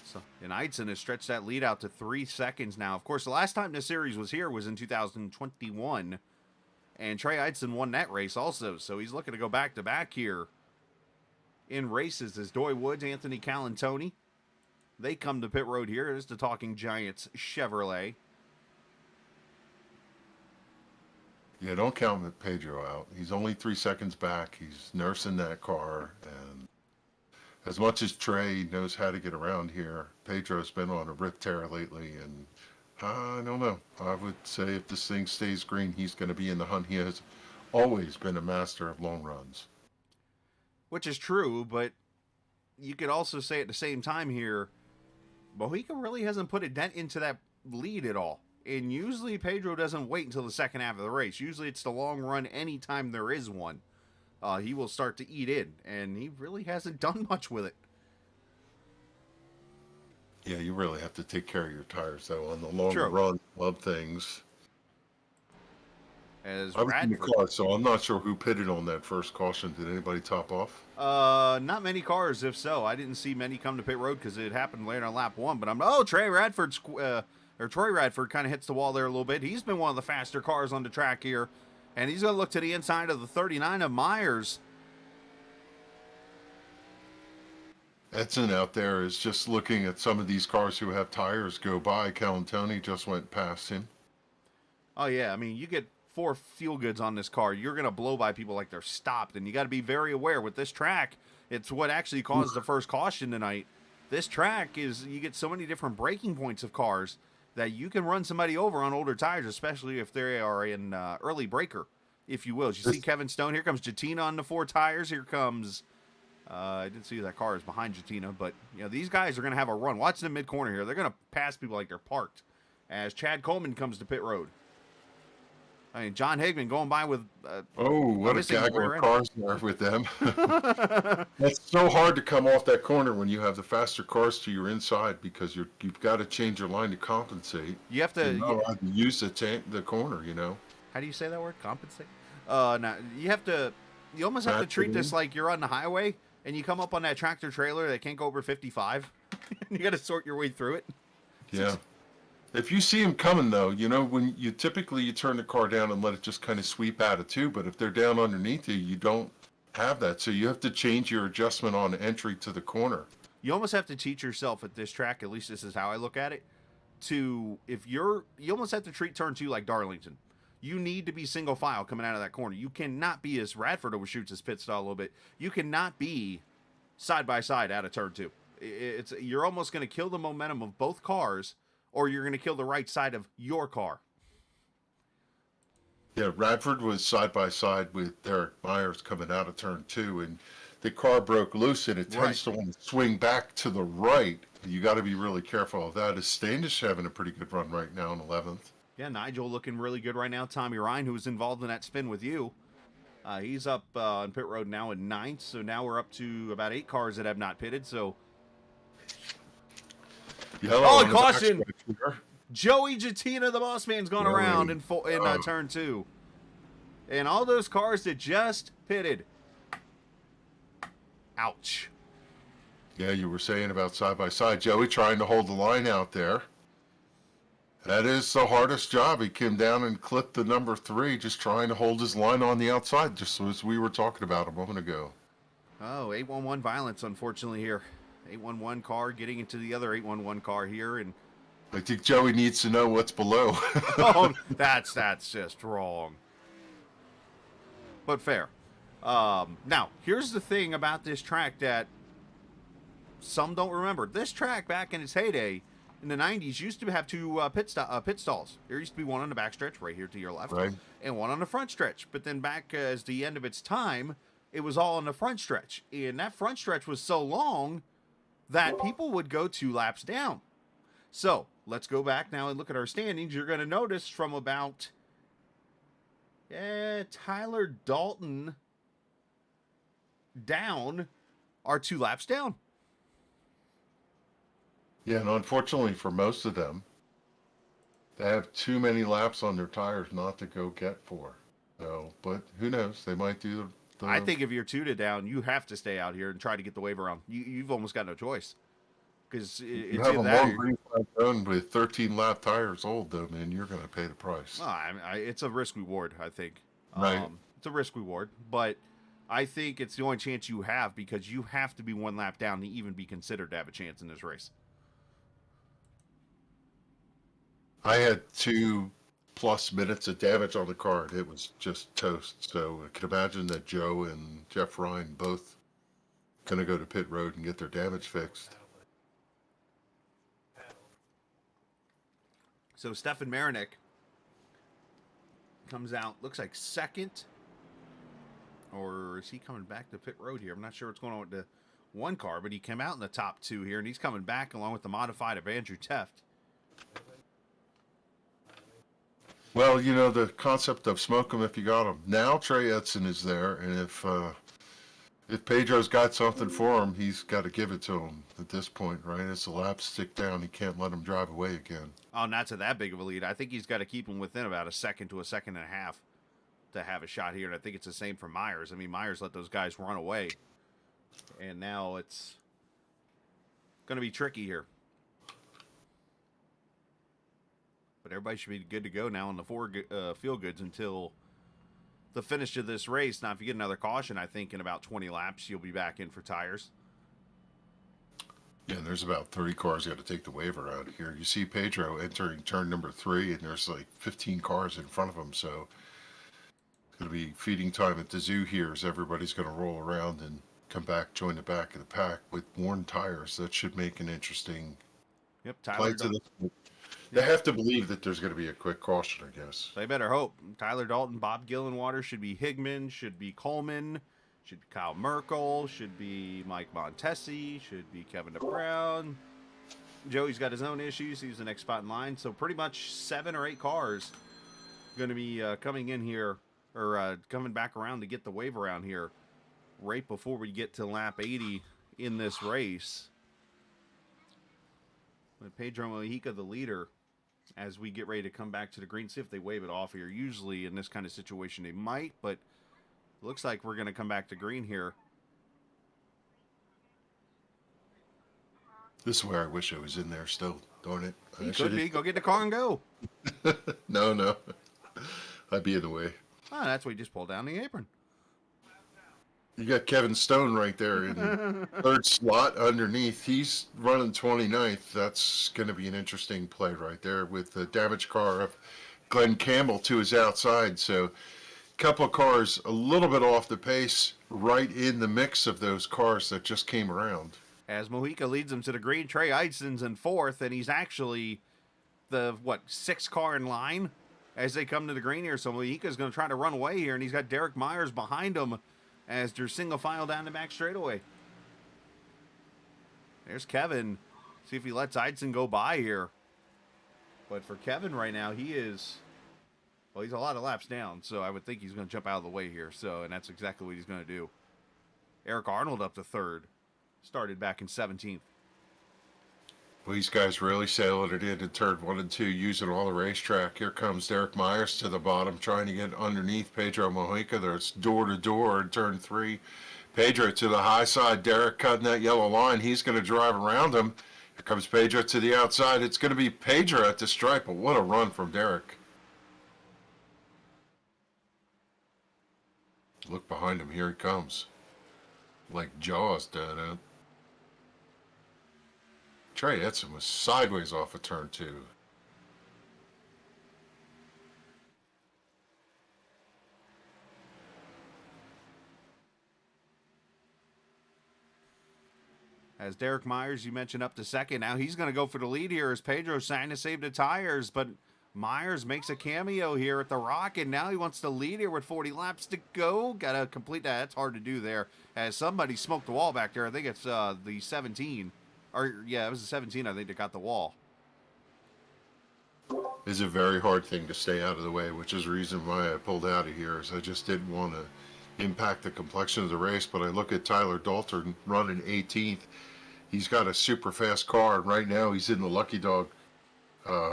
So, and Eidson has stretched that lead out to 3 seconds now. Of course, the last time this series was here was in 2021, and Trey Eidson won that race also. So he's looking to go back-to-back here in races as Doy Woods, Anthony Calantoni. They come to pit road here. It's the Talking Giants Chevrolet. Yeah, don't count Pedro out. He's only 3 seconds back. He's nursing that car, and as much as Trey knows how to get around here, Pedro's been on a rip tear lately, and I don't know. I would say if this thing stays green, he's going to be in the hunt. He has always been a master of long runs. Which is true, but you could also say at the same time here, Mojica really hasn't put a dent into that lead at all. And usually Pedro doesn't wait until the second half of the race. Usually it's the long run anytime there is one. He will start to eat in, and he really hasn't done much with it. Yeah, you really have to take care of your tires, though, on the long True. run of things. As I was in the Radford, car, so I'm not sure who pitted on that first caution. Did anybody top off? not many cars, if so. I didn't see many come to pit road because it happened later on lap 1. But Trey Radford, or Troy Radford kind of hits the wall there a little bit. He's been one of the faster cars on the track here, and he's going to look to the inside of the 39 of Myers. Edson out there is just looking at some of these cars who have tires go by. Calantoni just went past him. Oh, yeah. I mean, you get 4 fuel goods on this car. You're going to blow by people like they're stopped, and you got to be very aware with this track. It's what actually caused the first caution tonight. This track is, you get so many different braking points of cars that you can run somebody over on older tires, especially if they are in early breaker, if you will. As you see Kevin Stone, here comes Jatina on the 4 tires. Here comes, I didn't see that car is behind Jatina, but you know, these guys are going to have a run. Watch the mid corner here. They're going to pass people like they're parked as Chad Coleman comes to pit road. I mean, John Higman going by with... what a gaggle of cars there with them. It's so hard to come off that corner when you have the faster cars to your inside because you've got to change your line to compensate. You have to... You're not allowed to use the corner, you know. How do you say that word? Compensate? No, you have to... You almost have to treat this like you're on the highway and you come up on that tractor trailer that can't go over 55. You got to sort your way through it. Yeah. If you see them coming, though, you know, when you typically turn the car down and let it just kind of sweep out of two, but if they're down underneath you, you don't have that. So you have to change your adjustment on entry to the corner. You almost have to teach yourself at this track, at least this is how I look at it, you almost have to treat turn 2 like Darlington. You need to be single file coming out of that corner. You cannot be, as Radford overshoots his pit stall a little bit, you cannot be side by side out of turn 2. You're almost going to kill the momentum of both cars, or you're going to kill the right side of your car. Yeah, Radford was side by side with Derek Myers coming out of turn 2, and the car broke loose, and it tends to want to swing back to the right. You got to be really careful of that. Is Standish having a pretty good run right now in 11th? Yeah, Nigel looking really good right now. Tommy Ryan, who was involved in that spin with you, he's up on pit road now in 9th, so now we're up to about 8 cars that have not pitted, so... Yellow caution! Joey Jatina, the boss man's gone around in turn 2. And all those cars that just pitted. Ouch. Yeah, you were saying about side by side. Joey trying to hold the line out there. That is the hardest job. He came down and clipped the number 3, just trying to hold his line on the outside, just as we were talking about a moment ago. Oh, 811 violence, unfortunately, here. 811 car getting into the other 811 car here, and I think Joey needs to know what's below. oh, that's just wrong. But fair. Now, here's the thing about this track that some don't remember. This track, back in its heyday, in the 90s, used to have 2 pit stalls. There used to be one on the back stretch right here to your left, and one on the front stretch. But then back as the end of its time, it was all on the front stretch. And that front stretch was so long that people would go 2 laps down. So, let's go back now and look at our standings. You're going to notice from about Tyler Dalton down are 2 laps down. Yeah, and unfortunately for most of them, they have too many laps on their tires not to go get 4. So, but who knows? They might do the I think if you're 2 to down, you have to stay out here and try to get the wave around. You've almost got no choice. Because it's you have a long green flag zone with 13 lap tires old, though, man. You're going to pay the price. It's a risk reward, I think. Right. It's a risk reward, but I think it's the only chance you have because you have to be 1 lap down to even be considered to have a chance in this race. I had 2+ minutes of damage on the car. It was just toast. So I can imagine that Joe and Jeff Ryan both going to go to pit road and get their damage fixed. So Stefan Marinik comes out, looks like 2nd. Or is he coming back to pit road here? I'm not sure what's going on with the 1 car, but he came out in the top 2 here, and he's coming back along with the modified of Andrew Teft. Well, you know, the concept of smoke them if you got them. Now Trey Edson is there, and if Pedro's got something for him, he's got to give it to him at this point, right? As the laps stick down, he can't let him drive away again. Oh, not to that big of a lead. I think he's got to keep him within about a second to a second and a half to have a shot here, and I think it's the same for Myers. I mean, Myers let those guys run away, and now it's going to be tricky here. But everybody should be good to go now on the feel goods until the finish of this race. Now, if you get another caution, I think in about 20 laps, you'll be back in for tires. Yeah, and there's about 30 cars got to take the waiver out here. You see Pedro entering turn number 3, and there's like 15 cars in front of him. So it's going to be feeding time at the zoo here as everybody's going to roll around and come back, join the back of the pack with worn tires. That should make an interesting Yep, play to the. They have to believe that there's going to be a quick caution, I guess. They better hope. Tyler Dalton, Bob Gillenwater, should be Higman, should be Coleman, should be Kyle Merkel, should be Mike Montesi, should be Kevin DeBrown. Joey's got his own issues. He's the next spot in line. So pretty much 7 or 8 cars going to be coming in here, or coming back around to get the wave around here right before we get to lap 80 in this race. With Pedro Mojica, the leader, as we get ready to come back to the green. See if they wave it off here. Usually in this kind of situation they might, but looks like we're going to come back to green here. This is where I wish I was in there still. Darn it. You could be. Go get the car and go. No. I'd be in the way. Oh, that's why you just pull down the apron. You got Kevin Stone right there in third slot underneath. He's running 29th. That's going to be an interesting play right there with the damaged car of Glenn Campbell to his outside. So a couple of cars a little bit off the pace, right in the mix of those cars that just came around. As Mojica leads him to the green, Trey Eidson's in 4th, and he's actually the, 6th car in line as they come to the green here. So Mojica's going to try to run away here, and he's got Derek Myers behind him as they're single file down the back straightaway. There's Kevin. See if he lets Eidson go by here. But for Kevin right now, he's a lot of laps down, so I would think he's going to jump out of the way here. So, and that's exactly what he's going to do. Eric Arnold up to 3rd. Started back in 17th. Well, these guys really sailing it in turn 1 and 2, using all the racetrack. Here comes Derek Myers to the bottom, trying to get underneath Pedro Mojica. There's door to door in turn 3. Pedro to the high side. Derek cutting that yellow line. He's going to drive around him. Here comes Pedro to the outside. It's going to be Pedro at the stripe, but what a run from Derek. Look behind him. Here he comes. Like Jaws down out. Trey Edson was sideways off of turn 2. As Derek Myers, you mentioned, up to 2nd. Now he's going to go for the lead here as Pedro's trying to save the tires, but Myers makes a cameo here at the Rock, and now he wants to lead here with 40 laps to go. Got to complete that. That's hard to do there as somebody smoked the wall back there. I think it's the 17. Or, yeah, it was the 17, I think, that got the wall. It's a very hard thing to stay out of the way, which is the reason why I pulled out of here, is I just didn't want to impact the complexion of the race. But I look at Tyler Dalton running 18th. He's got a super fast car, and right now he's in the lucky dog.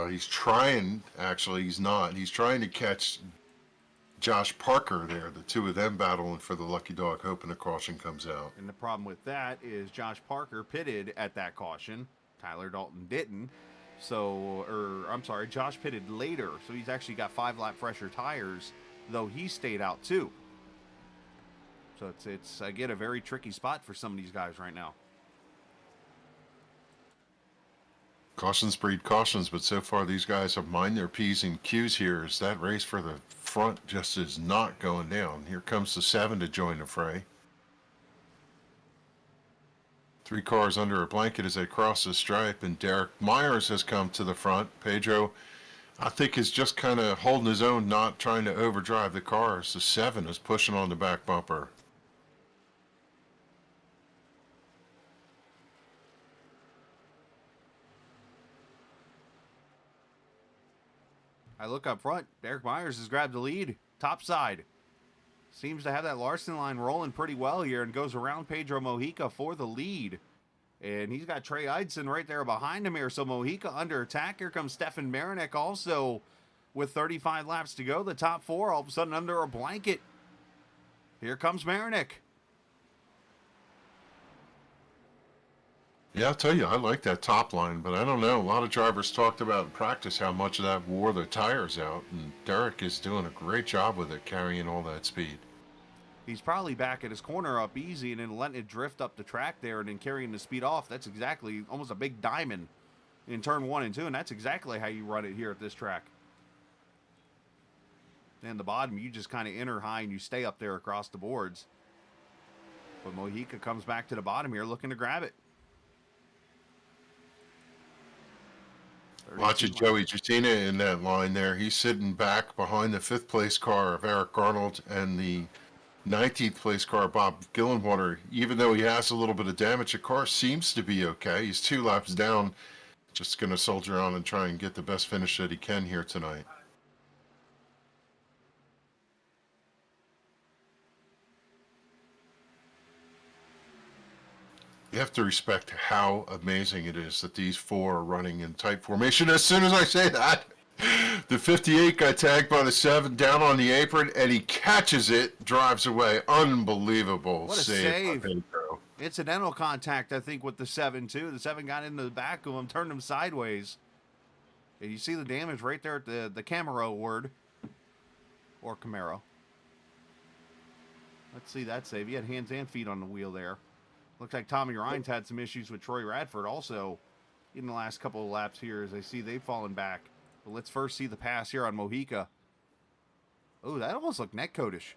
He's trying, actually, he's not. He's trying to catch Josh Parker there, the two of them battling for the lucky dog, hoping a caution comes out. And the problem with that is Josh Parker pitted at that caution. Tyler Dalton didn't. So, I'm sorry, Josh pitted later. So he's actually got 5-lap fresher tires, though he stayed out too. So it's again, a very tricky spot for some of these guys right now. Cautions breed cautions, but so far these guys have mind their P's and Q's here, as that race for the front just is not going down. Here comes the 7 to join the fray. 3 cars under a blanket as they cross the stripe, and Derek Myers has come to the front. Pedro, I think, is just kind of holding his own, not trying to overdrive the cars. The 7 is pushing on the back bumper. I look up front. Derek Myers has grabbed the lead. Top side. Seems to have that Larson line rolling pretty well here and goes around Pedro Mojica for the lead. And he's got Trey Eidson right there behind him here. So Mojica under attack. Here comes Stefan Marinek also with 35 laps to go. The top 4 all of a sudden under a blanket. Here comes Marinek. Yeah, I'll tell you, I like that top line, but I don't know. A lot of drivers talked about in practice how much of that wore the tires out, and Derek is doing a great job with it, carrying all that speed. He's probably back at his corner up easy and then letting it drift up the track there and then carrying the speed off. That's exactly almost a big diamond in turn 1 and 2, and that's exactly how you run it here at this track. And the bottom, you just kind of enter high and you stay up there across the boards. But Mojica comes back to the bottom here looking to grab it. Watching Joey Justina in that line there. He's sitting back behind the 5th place car of Eric Arnold and the 19th place car, Bob Gillenwater. Even though he has a little bit of damage, the car seems to be okay. He's 2 laps down. Just going to soldier on and try and get the best finish that he can here tonight. You have to respect how amazing it is that these 4 are running in tight formation. As soon as I say that, the 58 got tagged by the 7 down on the apron, and he catches it, drives away. Unbelievable What a save. save. Incidental contact, I think, with the 7, too. The 7 got into the back of him, turned him sideways. And you see the damage right there at the Camaro word. Or Camaro. Let's see that save. He had hands and feet on the wheel there. Looks like Tommy Rines had some issues with Troy Radford also in the last couple of laps here as I see they've fallen back. But let's first see the pass here on Mojica. Oh, that almost looked netcoatish.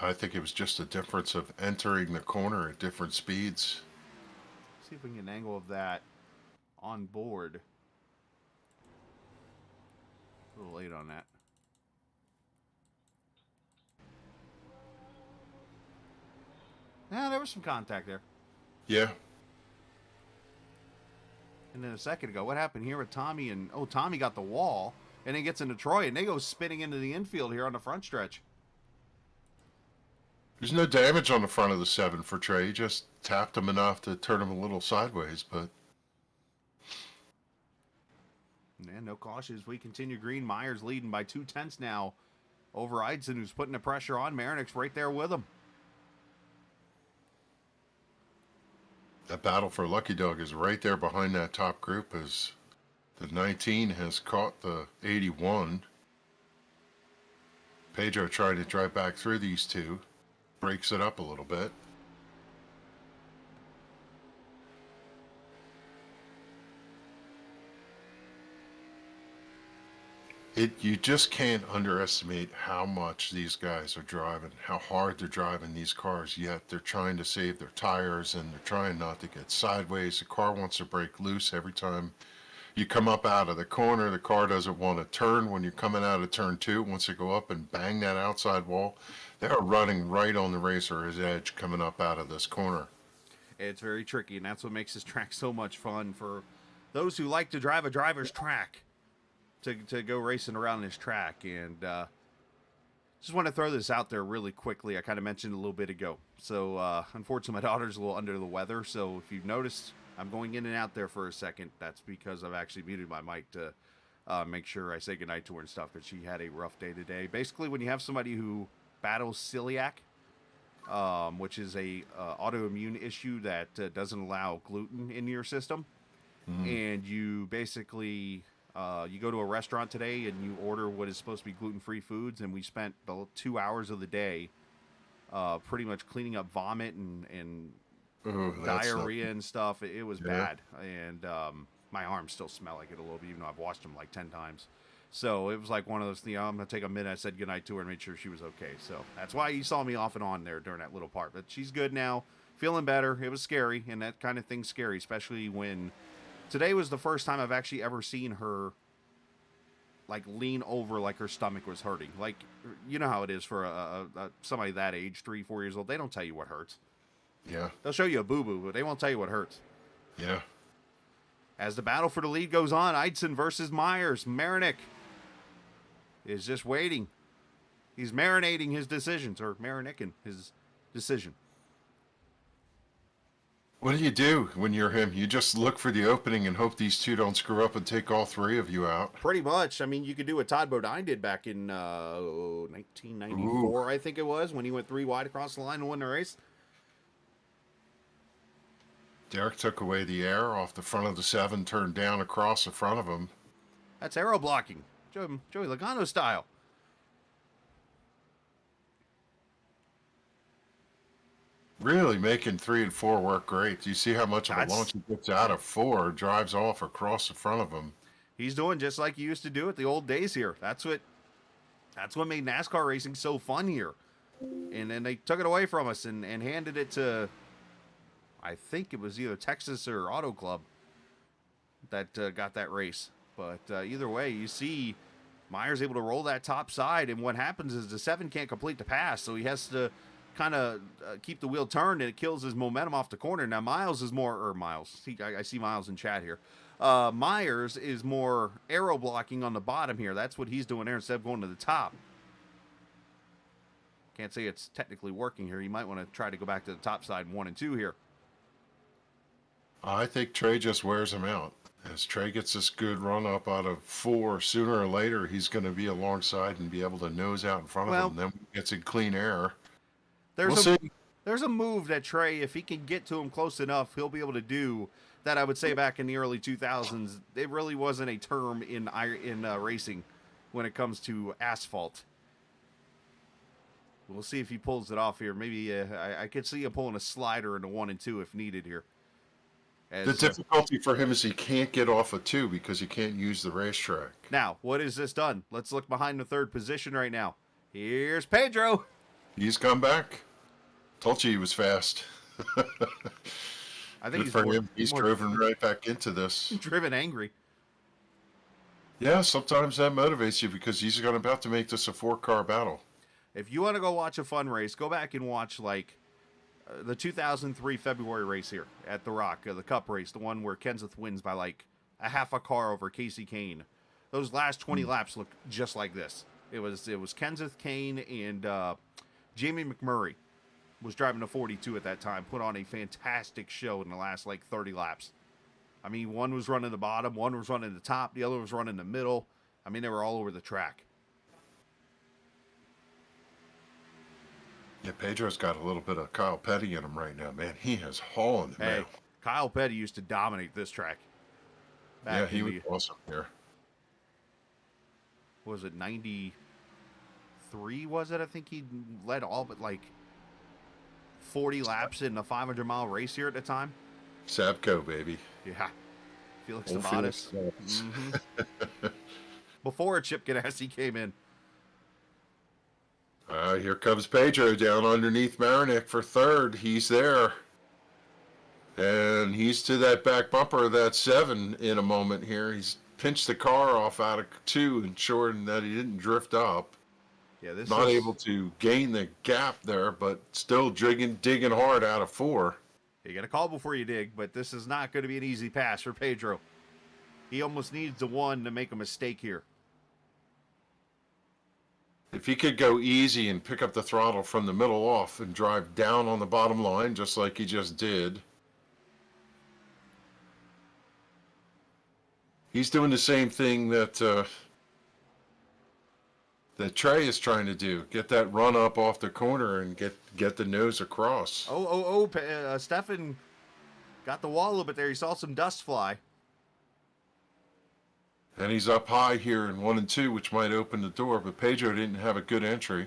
I think it was just a difference of entering the corner at different speeds. See if we can get an angle of that on board. A little late on that. Yeah, there was some contact there. Yeah. And then a second ago, what happened here with Tommy? And Tommy got the wall and then gets into Troy and they go spinning into the infield here on the front stretch. There's no damage on the front of the 7 for Trey. He just tapped him enough to turn him a little sideways, but... And no cautions. We continue green. Myers leading by 2/10 now over Eidson, who's putting the pressure on. Marinek's right there with him. That battle for Lucky Dog is right there behind that top group as the 19 has caught the 81. Pedro tried to drive back through these 2. Breaks it up a little bit. You just can't underestimate how much these guys are driving, how hard they're driving these cars, yet they're trying to save their tires and they're trying not to get sideways. The car wants to break loose every time you come up out of the corner. The car doesn't want to turn when you're coming out of turn 2. Once you go up and bang that outside wall, they're running right on the razor's edge coming up out of this corner. It's very tricky, and that's what makes this track so much fun for those who like to drive a driver's track. To go racing around this track. And just want to throw this out there really quickly. I kind of mentioned a little bit ago. So unfortunately, my daughter's a little under the weather. So if you've noticed, I'm going in and out there for a second. That's because I've actually muted my mic to make sure I say goodnight to her and stuff, because she had a rough day today. Basically, when you have somebody who battles celiac, which is a autoimmune issue that doesn't allow gluten in your system, and you basically... you go to a restaurant today and you order what is supposed to be gluten-free foods, and we spent the 2 hours of the day pretty much cleaning up vomit and diarrhea and stuff. It was bad, and my arms still smell like it a little bit, even though I've washed them like 10 times. So it was like one of those, I'm going to take a minute. I said goodnight to her and made sure she was okay. So that's why you saw me off and on there during that little part. But she's good now, feeling better. It was scary, and that kind of thing's scary, especially when... Today was the first time I've actually ever seen her, like, lean over like her stomach was hurting. Like, you know how it is for somebody that age, 3, 4 years old. They don't tell you what hurts. Yeah. They'll show you a boo-boo, but they won't tell you what hurts. Yeah. As the battle for the lead goes on, Eidson versus Myers. Marinek is just waiting. He's marinating his decisions, or marinicking his decision. What do you do when you're him? You just look for the opening and hope these 2 don't screw up and take all 3 of you out. Pretty much. I mean, you could do what Todd Bodine did back in 1994, I think it was, when he went 3 wide across the line and won the race. Derek took away the air off the front of the 7, turned down across the front of him. That's aero blocking. Joey Logano style. Really making 3 and 4 work great. Do you see how much of a That's- launch he gets out of 4, drives off across the front of him? He's doing just like he used to do at the old days here. That's what made NASCAR racing so fun here. And then they took it away from us and handed it to, I think it was either Texas or Auto Club that got that race. But either way, you see Myers able to roll that top side, and what happens is the 7 can't complete the pass, so he has to kind of keep the wheel turned, and it kills his momentum off the corner. Now Miles is more, I see Miles in chat here. Myers is more aero blocking on the bottom here. That's what he's doing there instead of going to the top. Can't say it's technically working here. You might want to try to go back to the top side 1 and 2 here. I think Trey just wears him out. As Trey gets this good run up out of 4, sooner or later he's going to be alongside and be able to nose out in front of him. Then when he gets in clean air. We'll see. There's a move that Trey, if he can get to him close enough, he'll be able to do that. I would say back in the early 2000s, it really wasn't a term in racing when it comes to asphalt. We'll see if he pulls it off here. Maybe I could see him pulling a slider into 1 and 2 if needed here. The difficulty for him is he can't get off of 2 because he can't use the racetrack. Now, what has this done? Let's look behind the 3rd position right now. Here's Pedro. He's come back. Told you he was fast. I think he's driven right back into this. Driven angry. Yeah, sometimes that motivates you because he's about to make this a 4-car battle. If you want to go watch a fun race, go back and watch the 2003 February race here at The Rock, the Cup race, the one where Kenseth wins by like a half a car over Casey Kane. Those last 20 laps look just like this. It was Kenseth, Kane, and Jamie McMurray was driving a 42 at that time. Put on a fantastic show in the last 30 laps. I mean, one was running the bottom, one was running the top, the other was running the middle. I mean, they were all over the track. Yeah, Pedro's got a little bit of Kyle Petty in him right now, man. He is hauling him out. Kyle Petty used to dominate this track. Yeah, he was awesome here. Was it 93, was it? I think he led all but 40 laps in a 500-mile race here at the time. Sabco, baby. Yeah. Felix Sabatis. Before Chip Ganassi came in. Here comes Pedro down underneath Marinick for 3rd. He's there. And he's to that back bumper of that 7 in a moment here. He's pinched the car off out of 2, ensuring that he didn't drift up. Yeah, this Not able to gain the gap there, but still digging hard out of 4. You got to call before you dig, but this is not going to be an easy pass for Pedro. He almost needs the 1 to make a mistake here. If he could go easy and pick up the throttle from the middle off and drive down on the bottom line, just like he just did. He's doing the same thing that that Trey is trying to do. Get that run up off the corner and get the nose across. Stefan got the wall a little bit there. He saw some dust fly. And he's up high here in 1 and 2, which might open the door, but Pedro didn't have a good entry.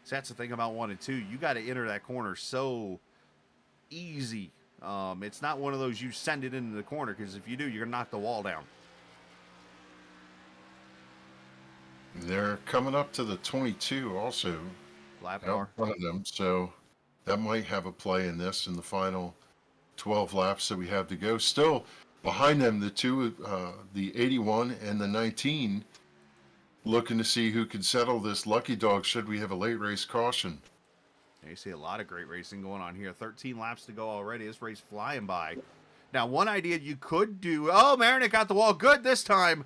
So that's the thing about 1 and 2. You got to enter that corner so easy. It's not one of those you send it into the corner, because if you do, you're going to knock the wall down. They're coming up to the 22 also. Lap bar. One of them, so that might have a play in this in the final 12 laps that we have to go. Still behind them, the 2, the 81 and the 19, looking to see who can settle this lucky dog should we have a late race caution. You see a lot of great racing going on here. 13 laps to go already. This race flying by. Now, one idea you could do. Oh, Marinick got the wall good this time.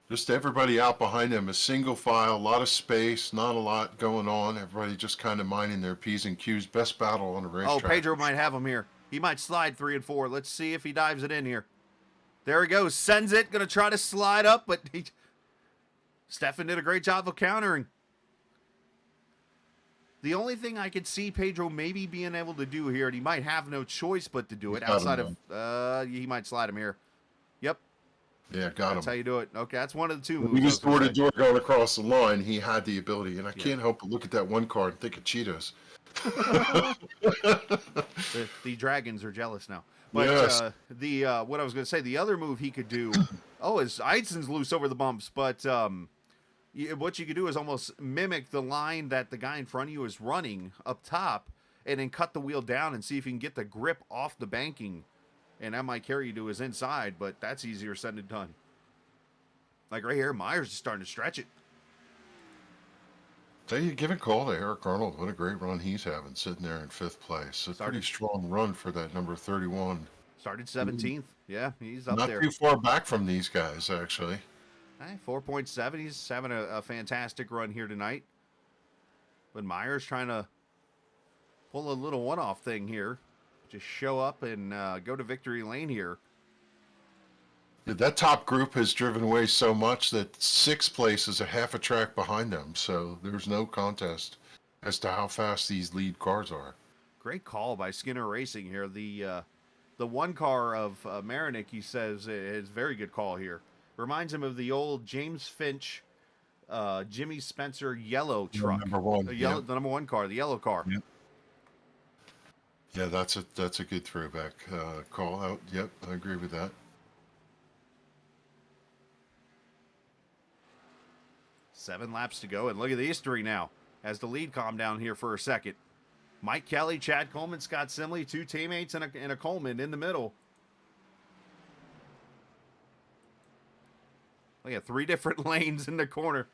Just everybody out behind them, a single file, a lot of space, not a lot going on. Everybody just kind of minding their P's and Q's. Best battle on the racetrack. Oh, Pedro might have him here. He might slide 3 and 4. Let's see if he dives it in here. There he goes. Sends it. Going to try to slide up, but Stefan did a great job of countering. The only thing I could see Pedro maybe being able to do here, and he might have no choice but to do it He's got outside him, of, he might slide him here. Yep, Yeah, got that's him. how you do it. Okay, that's one of the two When moves. he I was was gonna door to say. door going across the line, he had the ability, and I Yeah. can't help but look at that one card and think of Cheetos. The dragons are jealous now. But Yes. what I was going to say, the other move he could do, is Eidson's loose over the bumps, but what you could do is almost mimic the line that the guy in front of you is running up top, and then cut the wheel down and see if you can get the grip off the banking, and that might carry you to his inside, but that's easier said than done. Like right here, Myers is starting to stretch it. Tell you, give a call to Eric Arnold. What a great run he's having, sitting there in 5th place. A pretty strong run for that number 31. Started 17th. Yeah, he's up Not there. too far back from these guys, actually. Hey, 4.7. He's having a fantastic run here tonight. But Myers trying to pull a little one-off thing here. Just show up and go to victory lane here. Yeah, that top group has driven away so much that 6th place is a half a track behind them, so there's no contest as to how fast these lead cars are. Great call by Skinner Racing here. The one car of Marinick, he says, is a very good call here. Reminds him of the old James Finch, Jimmy Spencer yellow truck. Number one, The yeah. number one car, the yellow car. Yeah. Yeah, that's a good throwback call out. Yep, I agree with that. 7 laps to go, and look at the history now. As the lead calmed down here for a second. Mike Kelly, Chad Coleman, Scott Simley, 2 teammates and a Coleman in the middle. Look at 3 different lanes in the corner.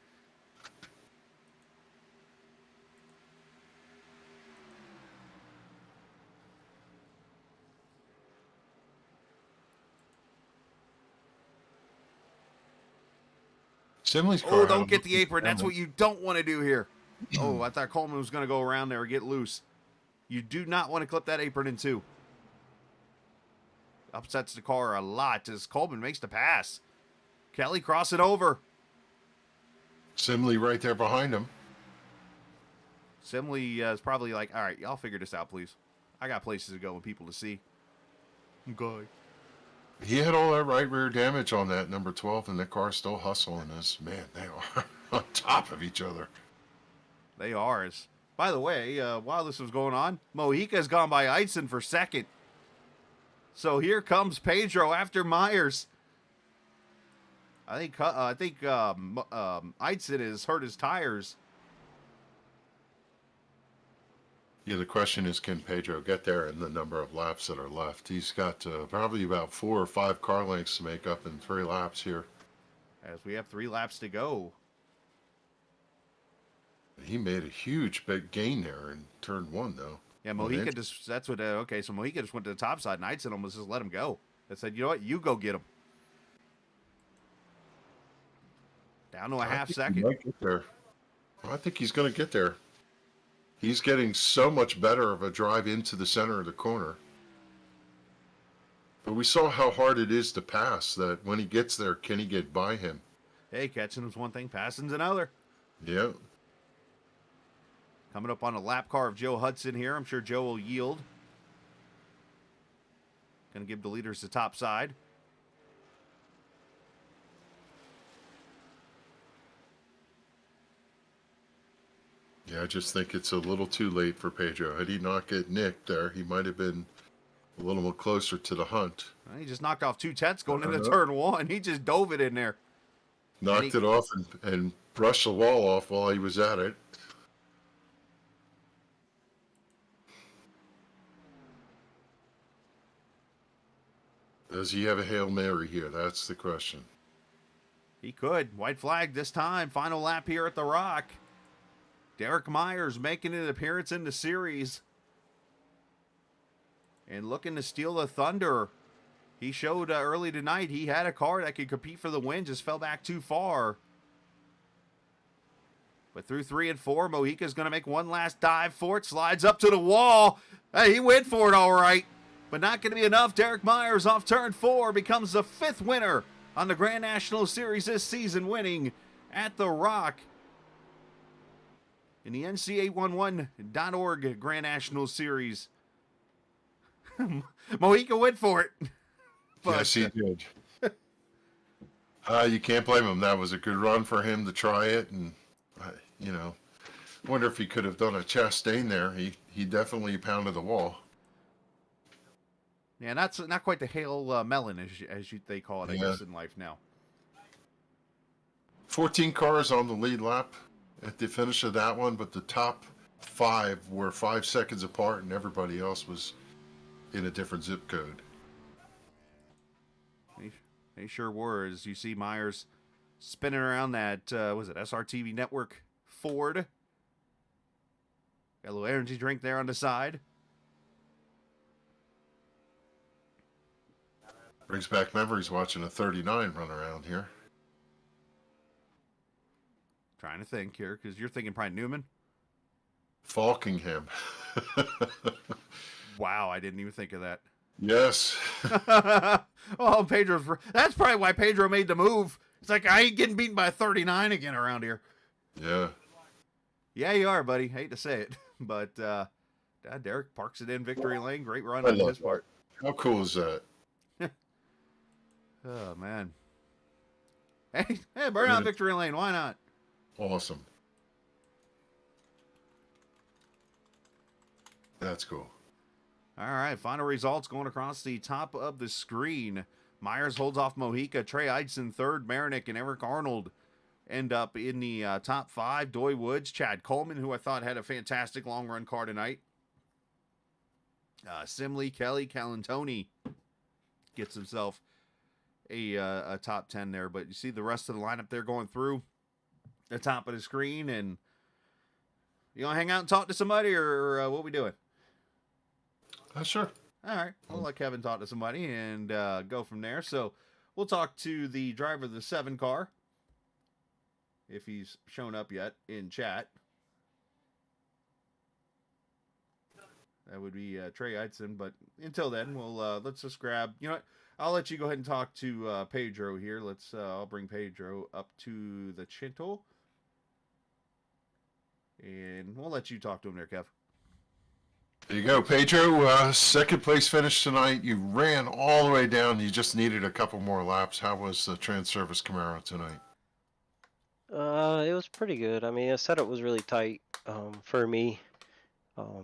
Simley's car. Oh, don't get the apron. That's what you don't want to do here. Oh, I thought Coleman was going to go around there and get loose. You do not want to clip that apron in 2. Upsets the car a lot as Coleman makes the pass. Kelly cross it over. Simley right there behind him. Simley is probably like, all right, y'all figure this out, please. I got places to go and people to see. Okay. He had all that right rear damage on that number 12, and the car's still hustling us. Man, they are on top of each other. They are. By the way, while this was going on, Mojica's gone by Eidson for second. So here comes Pedro after Myers. I think Eidson has hurt his tires. Yeah, the question is, can Pedro get there in the number of laps that are left? He's got probably about 4 or 5 car lengths to make up in 3 laps here. As we have 3 laps to go. He made a huge big gain there in turn 1, though. Yeah, Mojica just, that's what, okay, so Mojica just went to the top side, and Eidson almost just let him go. They said, you know what, you go get him. Down to a half second. He might get there. I think he's going to get there. He's getting so much better of a drive into the center of the corner. But we saw how hard it is to pass, that when he gets there, can he get by him? Hey, catching him's one thing, passing's another. Yeah. Coming up on a lap car of Joe Hudson here. I'm sure Joe will yield. Going to give the leaders the top side. Yeah, I just think it's a little too late for Pedro. Had he not get nicked there, he might have been a little more closer to the hunt. He just knocked off 2 tenths going into turn 1. He just dove it in there. Knocked it off and brushed the wall off while he was at it. Does he have a Hail Mary here? That's the question. He could. White flag this time. Final lap here at the Rock. Derek Myers making an appearance in the series. And looking to steal the thunder. He showed early tonight he had a car that could compete for the win. Just fell back too far. But through 3 and 4, Mojica's going to make one last dive for it. Slides up to the wall. Hey, he went for it all right. But not going to be enough. Derek Myers off turn 4 becomes the 5th winner on the Grand National Series this season, winning at the Rock. in the NC811.org Grand National Series. Mojica went for it. But, yes, he did. You can't blame him. That was a good run for him to try it, and you know, wonder if he could have done a Chastain there. He definitely pounded the wall. Yeah, that's not quite the hail melon they call it, I guess, in life now. 14 cars on the lead lap at the finish of that one, but the top 5 were 5 seconds apart, and everybody else was in a different zip code. They sure were. As you see Myers spinning around that, was it SRTV Network Ford? Got a little energy drink there on the side. Brings back memories watching a 39 run around here. Trying to think here, because you're thinking probably Newman. Falkingham. Wow, I didn't even think of that. Yes. Oh, that's probably why Pedro made the move. It's like, I ain't getting beaten by a 39 again around here. Yeah. Yeah, you are, buddy. Hate to say it. But Derek parks it in victory lane. Great run on his part. How cool is that? Oh, man. Hey, burn out victory lane. Why not? Awesome. That's cool. All right, final results going across the top of the screen. Myers holds off Mojica. Trey Eidson third. Marinick and Eric Arnold end up in the top 5. Doy Woods, Chad Coleman, who I thought had a fantastic long-run car tonight. Simley, Kelly, Calantoni gets himself a top 10 there. But you see the rest of the lineup there going through the top of the screen. And you want to hang out and talk to somebody, or what we doing? Sure. All right. We'll let Kevin talk to somebody and go from there. So we'll talk to the driver of the 7 car, if he's shown up yet in chat. That would be Trey Eidson. But until then, we'll let's just grab. You know what? I'll let you go ahead and talk to Pedro here. I'll bring Pedro up to the Chinto, and we'll let you talk to him there, Kev. There you go, Pedro. Second place finish tonight. You ran all the way down. You just needed a couple more laps. How was the Trans-Service Camaro tonight? It was pretty good. I mean, the setup was really tight for me.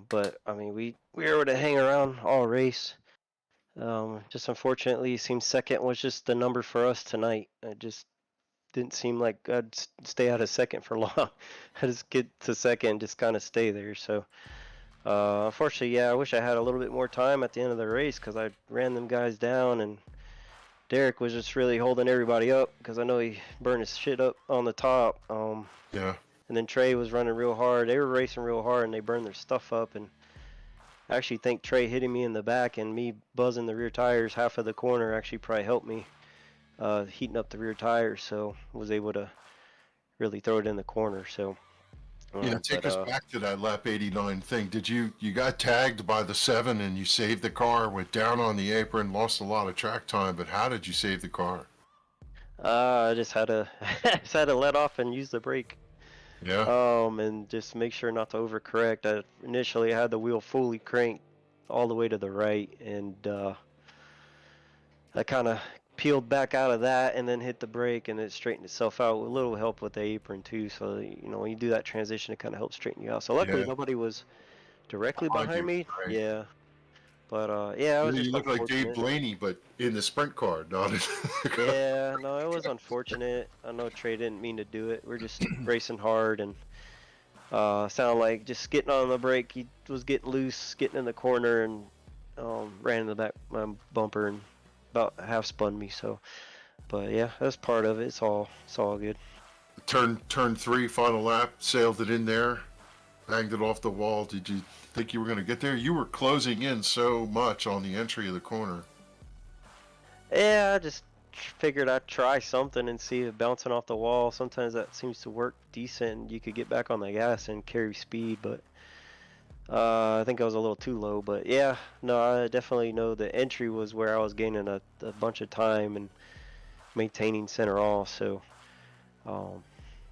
But I mean, we were able to hang around all race. Just unfortunately, it seems second was just the number for us tonight. It just didn't seem like I'd stay out of second for long. I just get to second, just kind of stay there. So. Unfortunately, yeah, I wish I had a little bit more time at the end of the race, because I ran them guys down, and Derek was just really holding everybody up, because I know he burned his shit up on the top. Yeah. And then Trey was running real hard. They were racing real hard, and they burned their stuff up. And I actually think Trey hitting me in the back and me buzzing the rear tires half of the corner actually probably helped me heating up the rear tires, so was able to really throw it in the corner. So. Yeah, take us back to that lap 89 thing. Did you got tagged by the 7 and you saved the car, went down on the apron, lost a lot of track time, but how did you save the car? I just had to let off and use the brake. Yeah. And just make sure not to overcorrect. I initially had the wheel fully cranked all the way to the right, and I kind of peeled back out of that and then hit the brake, and it straightened itself out with a little help with the apron too. So when you do that transition, it kind of helps straighten you out. So luckily nobody was directly behind me. Right. Yeah, but yeah, it was just you look like Dave Blaney, but in the sprint car, not in yeah, no, it was unfortunate. I know Trey didn't mean to do it. We're just racing hard, and sounded like just getting on the brake. He was getting loose, getting in the corner, and ran in the back my bumper and about half spun me. So, but yeah, that's part of it. It's all good. Turn 3, final lap, sailed it in there, banged it off the wall. Did you think you were going to get there? You were closing in so much on the entry of the corner. Yeah, I just figured I'd try something and see if bouncing off the wall. Sometimes that seems to work decent. You could get back on the gas and carry speed, but I think I was a little too low. But yeah, no, I definitely know the entry was where I was gaining a bunch of time and maintaining center off. So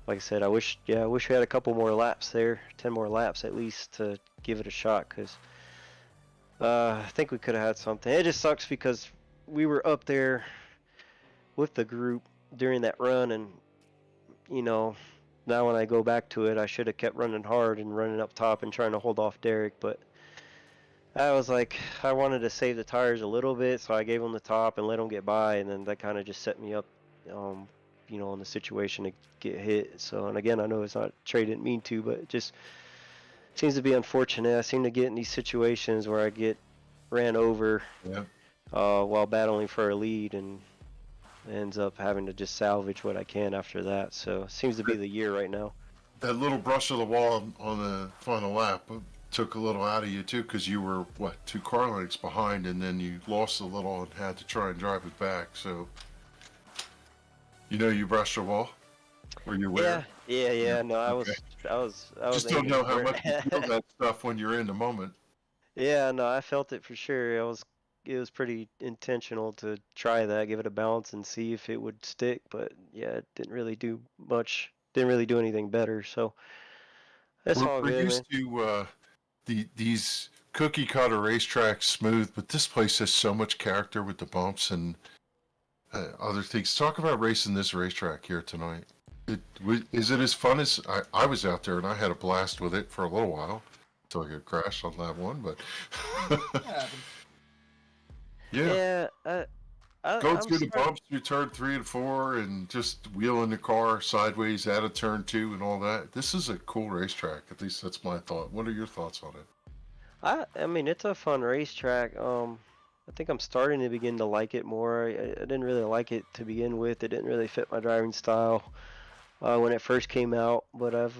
like I said, I wish we had a couple more laps there, 10 more laps at least to give it a shot, because I think we could have had something. It just sucks because we were up there with the group during that run, and now when I go back to it, I should have kept running hard and running up top and trying to hold off Derek, but I was like, I wanted to save the tires a little bit, so I gave him the top and let him get by, and then that kind of just set me up, in the situation to get hit. So, and again, I know it's not, Trey didn't mean to, but it just seems to be unfortunate. I seem to get in these situations where I get ran over while battling for a lead, and ends up having to just salvage what I can after that. So, it seems to be the year right now. That little brush of the wall on the final lap took a little out of you too, because you were 2 car lengths behind, and then you lost a little and had to try and drive it back. So you brushed the wall. Were you aware? Yeah. No, I was Just don't know how aiming much you feel that stuff when you're in the moment. Yeah, no, I felt it for sure. It was pretty intentional to try that, give it a bounce and see if it would stick, but yeah, it didn't really do much. Didn't really do anything better. So that's all We're good, used man. to these cookie cutter racetracks smooth, but this place has so much character with the bumps and other things. Talk about racing this racetrack here tonight. Is it as fun as I was out there, and I had a blast with it for a little while until I got crashed on lap 1, but Yeah, going I'm through the starting. bumps through turn 3 and 4 and just wheeling the car sideways out of turn 2 and all that. This is a cool racetrack. At least that's my thought. What are your thoughts on it? I mean, it's a fun racetrack. I think I'm starting to begin to like it more. I didn't really like it to begin with. It didn't really fit my driving style when it first came out, but I've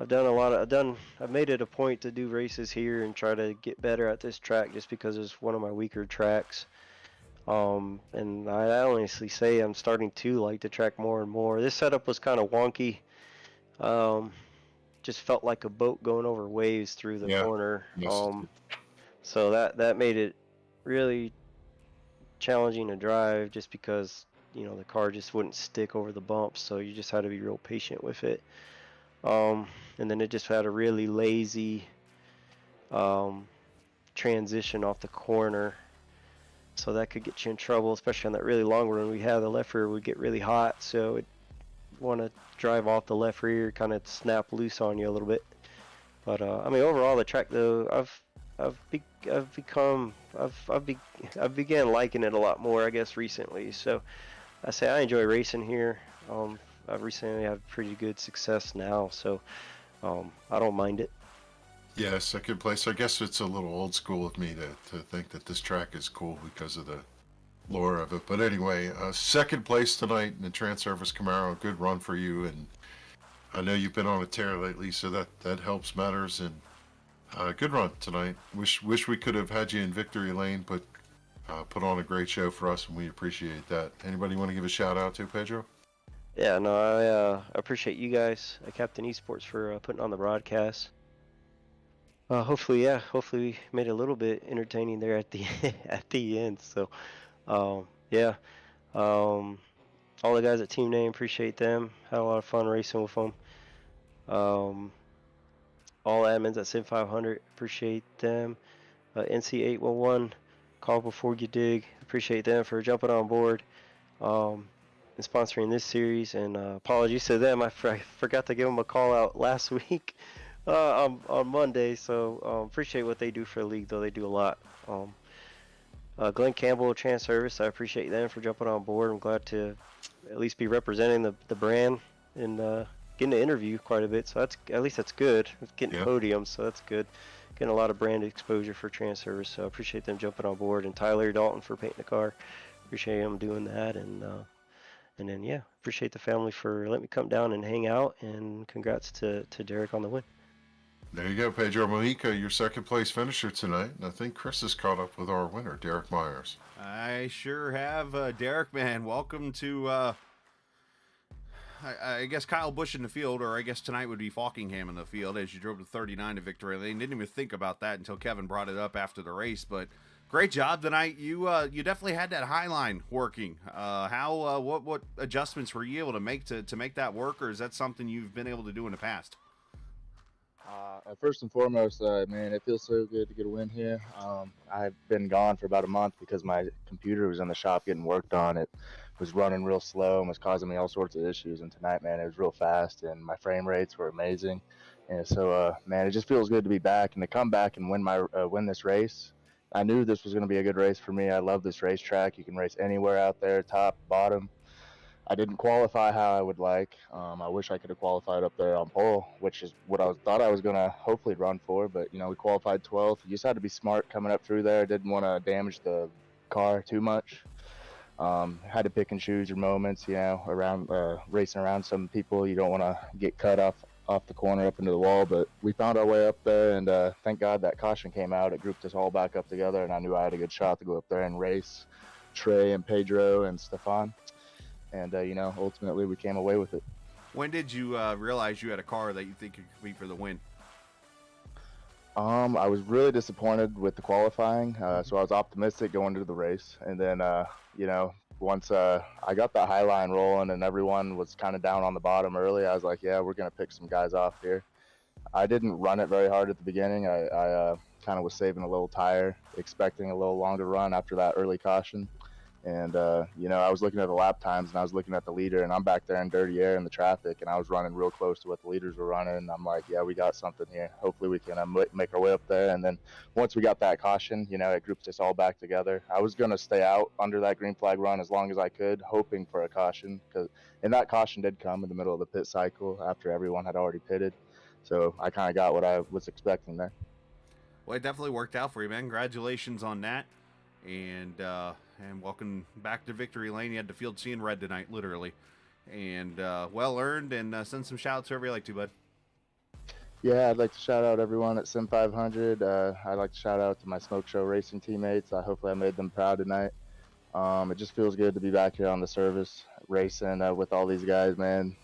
done a lot of I've made it a point to do races here and try to get better at this track just because it's one of my weaker tracks. And I honestly say I'm starting to like the track more and more. This setup was kind of wonky. Just felt like a boat going over waves through the corner. Yes. So that made it really challenging to drive just because the car just wouldn't stick over the bumps. So you just had to be real patient with it. And then it just had a really lazy transition off the corner, so that could get you in trouble, especially on that really long run we had. The left rear would get really hot, so it want to drive off the left rear, kind of snap loose on you a little bit. But I mean, overall the track though, I've began liking it a lot more, I guess, recently. So I say I enjoy racing here. I've recently had pretty good success now, so I don't mind it. Yeah, second place. I guess it's a little old school of me to think that this track is cool because of the lore of it. But anyway, second place tonight in the Trans-Service Camaro. Good run for you, and I know you've been on a tear lately, so that helps matters. And good run tonight. Wish we could have had you in victory lane, but put on a great show for us, and we appreciate that. Anybody want to give a shout out to, Pedro? Yeah, no, I appreciate you guys, Captain Esports, for putting on the broadcast. Hopefully we made it a little bit entertaining there at the at the end. So, yeah, all the guys at Team Name, appreciate them. Had a lot of fun racing with them. All admins at Sim500, appreciate them. NC811, call before you dig. Appreciate them for jumping on board and sponsoring this series. And apologies to them, I forgot to give them a call out last week. On Monday, so appreciate what they do for the league, though they do a lot. Glenn Campbell, Trans-Service, I appreciate them for jumping on board. I'm glad to at least be representing the brand and getting to interview quite a bit, so that's good. It's getting podiums, so that's good. Getting a lot of brand exposure for Trans-Service, so I appreciate them jumping on board. And Tyler Dalton for painting the car, appreciate him doing that. And then yeah, appreciate the family for letting me come down and hang out, and congrats to Derek on the win. There you go, Pedro Mojica, your second place finisher tonight. And I think Chris is caught up with our winner, Derek Myers. I sure have. Derek, man, welcome to, I guess, Kyle Busch in the field, or I guess tonight would be Falkingham in the field as you drove to 39 to victory lane. Didn't even think about that until Kevin brought it up after the race, but Great job tonight. You definitely had that high line working. What adjustments were you able to make to make that work, or is that something you've been able to do in the past? First and foremost, man, it feels so good to get a win here. I've been gone for about a month because my computer was in the shop getting worked on. It was running real slow and was causing me all sorts of issues. And tonight, man, it was real fast and my frame rates were amazing. And so, man, it just feels good to be back and to come back and win this race. I knew this was going to be a good race for me. I love this racetrack. You can race anywhere out there, top, bottom. I didn't qualify how I would like. I wish I could have qualified up there on pole, which is what thought I was going to hopefully run for. But, we qualified 12th. You just had to be smart coming up through there. Didn't want to damage the car too much. Had to pick and choose your moments, around racing around some people. You don't want to get cut off the corner up into the wall. But we found our way up there, and thank God that caution came out. It grouped us all back up together, and I knew I had a good shot to go up there and race Trey and Pedro and Stefan. And, ultimately we came away with it. When did you realize you had a car that you think could compete for the win? I was really disappointed with the qualifying, so I was optimistic going into the race. And then, once I got the high line rolling and everyone was kind of down on the bottom early, I was like, yeah, we're going to pick some guys off here. I didn't run it very hard at the beginning. I kind of was saving a little tire, expecting a little longer run after that early caution. And, I was looking at the lap times and I was looking at the leader, and I'm back there in dirty air in the traffic, and I was running real close to what the leaders were running. And I'm like, yeah, we got something here. Hopefully we can make our way up there. And then once we got that caution, it grouped us all back together. I was going to stay out under that green flag run as long as I could, hoping for a caution. And that caution did come in the middle of the pit cycle after everyone had already pitted. So I kind of got what I was expecting there. Well, it definitely worked out for you, man. Congratulations on that. And welcome back to victory lane. You had the field seeing red tonight, literally. And well earned, and send some shout outs whoever you like to, bud. Yeah, I'd like to shout out everyone at Sim500. I'd like to shout out to my Smoke Show racing teammates. Hopefully I made them proud tonight. It just feels good to be back here on the service racing with all these guys, man.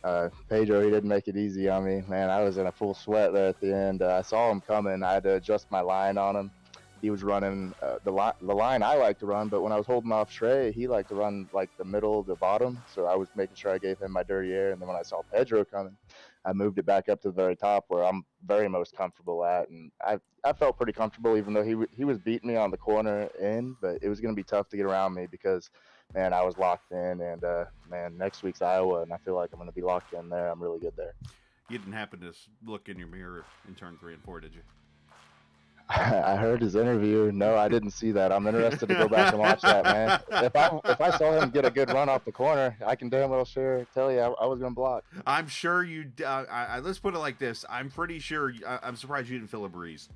Pedro, he didn't make it easy on me, man. I was in a full sweat there at the end. I saw him coming. I had to adjust my line on him. He was running the line I like to run, but when I was holding off Trey, he liked to run like the middle, the bottom. So I was making sure I gave him my dirty air. And then when I saw Pedro coming, I moved it back up to the very top where I'm very most comfortable at. And I felt pretty comfortable, even though he was beating me on the corner in, but it was going to be tough to get around me because, man, I was locked in. And, man, next week's Iowa, and I feel like I'm going to be locked in there. I'm really good there. You didn't happen to look in your mirror in turn 3 and 4, did you? I heard his interview. No, I didn't see that. I'm interested to go back and watch that, man. If I saw him get a good run off the corner, I can damn well sure tell you I was going to block. I'm sure you. Let's put it like this. I'm pretty sure. I'm surprised you didn't feel a breeze.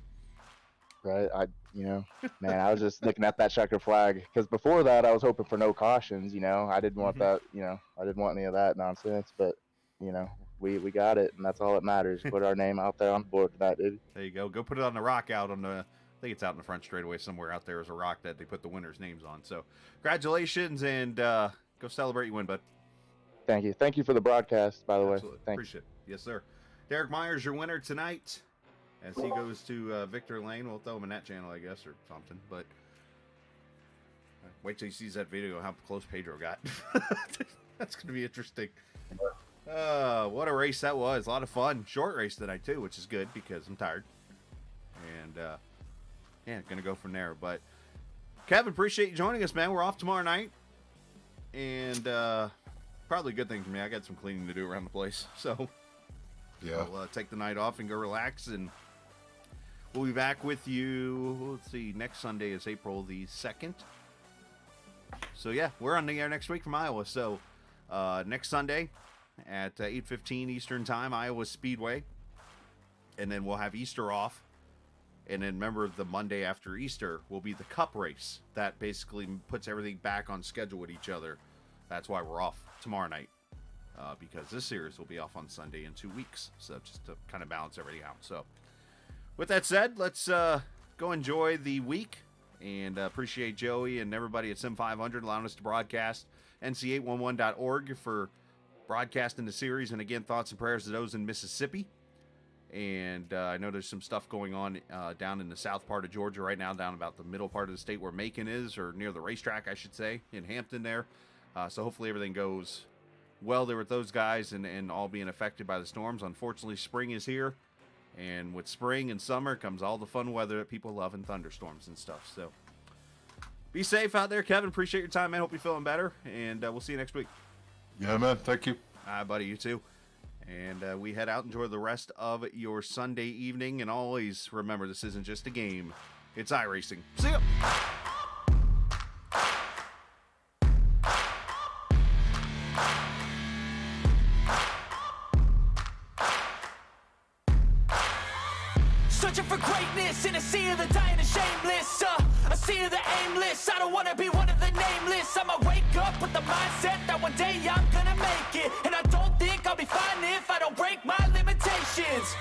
Right. Man, I was just looking at that checker flag because before that I was hoping for no cautions. I didn't want that. I didn't want any of that nonsense. But we got it, and that's all that matters. Put our name out there on the board for that, dude. There you go. Go put it on the rock out on the. I think it's out in the front straightaway somewhere out there is a rock that they put the winners' names on. So, congratulations, and go celebrate your win, bud. Thank you. Thank you for the broadcast, by the way. Thanks. Appreciate it. Yes, sir. Derek Myers, your winner tonight, as he goes to Victor Lane. We'll throw him in that channel, I guess, or something. But wait till he sees that video how close Pedro got. That's going to be interesting. What a race that was. A lot of fun. Short race tonight, too, which is good because I'm tired. And, gonna go from there. But, Kevin, appreciate you joining us, man. We're off tomorrow night. And, probably a good thing for me. I got some cleaning to do around the place. So, yeah, I'll take the night off and go relax. And we'll be back with you. Let's see. Next Sunday is April the 2nd. So, yeah, we're on the air next week from Iowa. So, next Sunday at 8:15 Eastern Time, Iowa Speedway. And then we'll have Easter off. And then remember, the Monday after Easter will be the Cup race. That basically puts everything back on schedule with each other. That's why we're off tomorrow night. Because this series will be off on Sunday in 2 weeks. So just to kind of balance everything out. So with that said, let's go enjoy the week. And appreciate Joey and everybody at Sim500 allowing us to broadcast. NC811.org for broadcasting the series. And again, thoughts and prayers to those in Mississippi. And I know there's some stuff going on down in the south part of Georgia right now, down about the middle part of the state where Macon is, or near the racetrack, I should say, in Hampton there. So hopefully everything goes well there with those guys and all being affected by the storms. Unfortunately, spring is here. And with spring and summer comes all the fun weather that people love and thunderstorms and stuff. So be safe out there, Kevin. Appreciate your time, man. Hope you're feeling better. And we'll see you next week. Yeah, man. Thank you. All right, buddy. You too. And we head out. Enjoy the rest of your Sunday evening. And always remember, this isn't just a game. It's iRacing. See ya. Searching for greatness in a sea of the dying and shameless. A sea of the aimless. I don't wanna be one of the nameless. I'ma wake up with the mindset that one day I'm gonna make it. And I don't think I'll be fine if I don't break my limitations.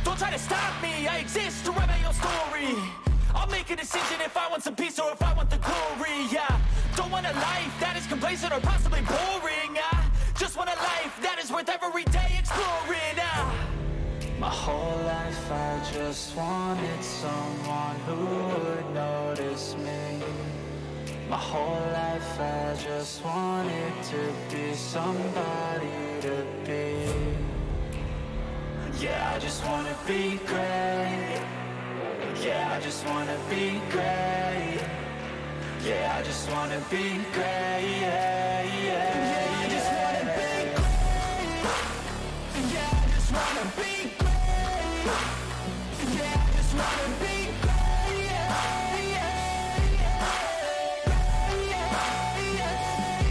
Don't try to stop me, I exist to write my own story. I'll make a decision if I want some peace or if I want the glory. Yeah, don't want a life that is complacent or possibly boring. I just want a life that is worth every day exploring. My whole life I just wanted someone who would notice me. My whole life I just wanted to be somebody to be. Yeah, I just wanna be great. Yeah, I just wanna be great. Yeah, I just wanna be great. Yeah, yeah.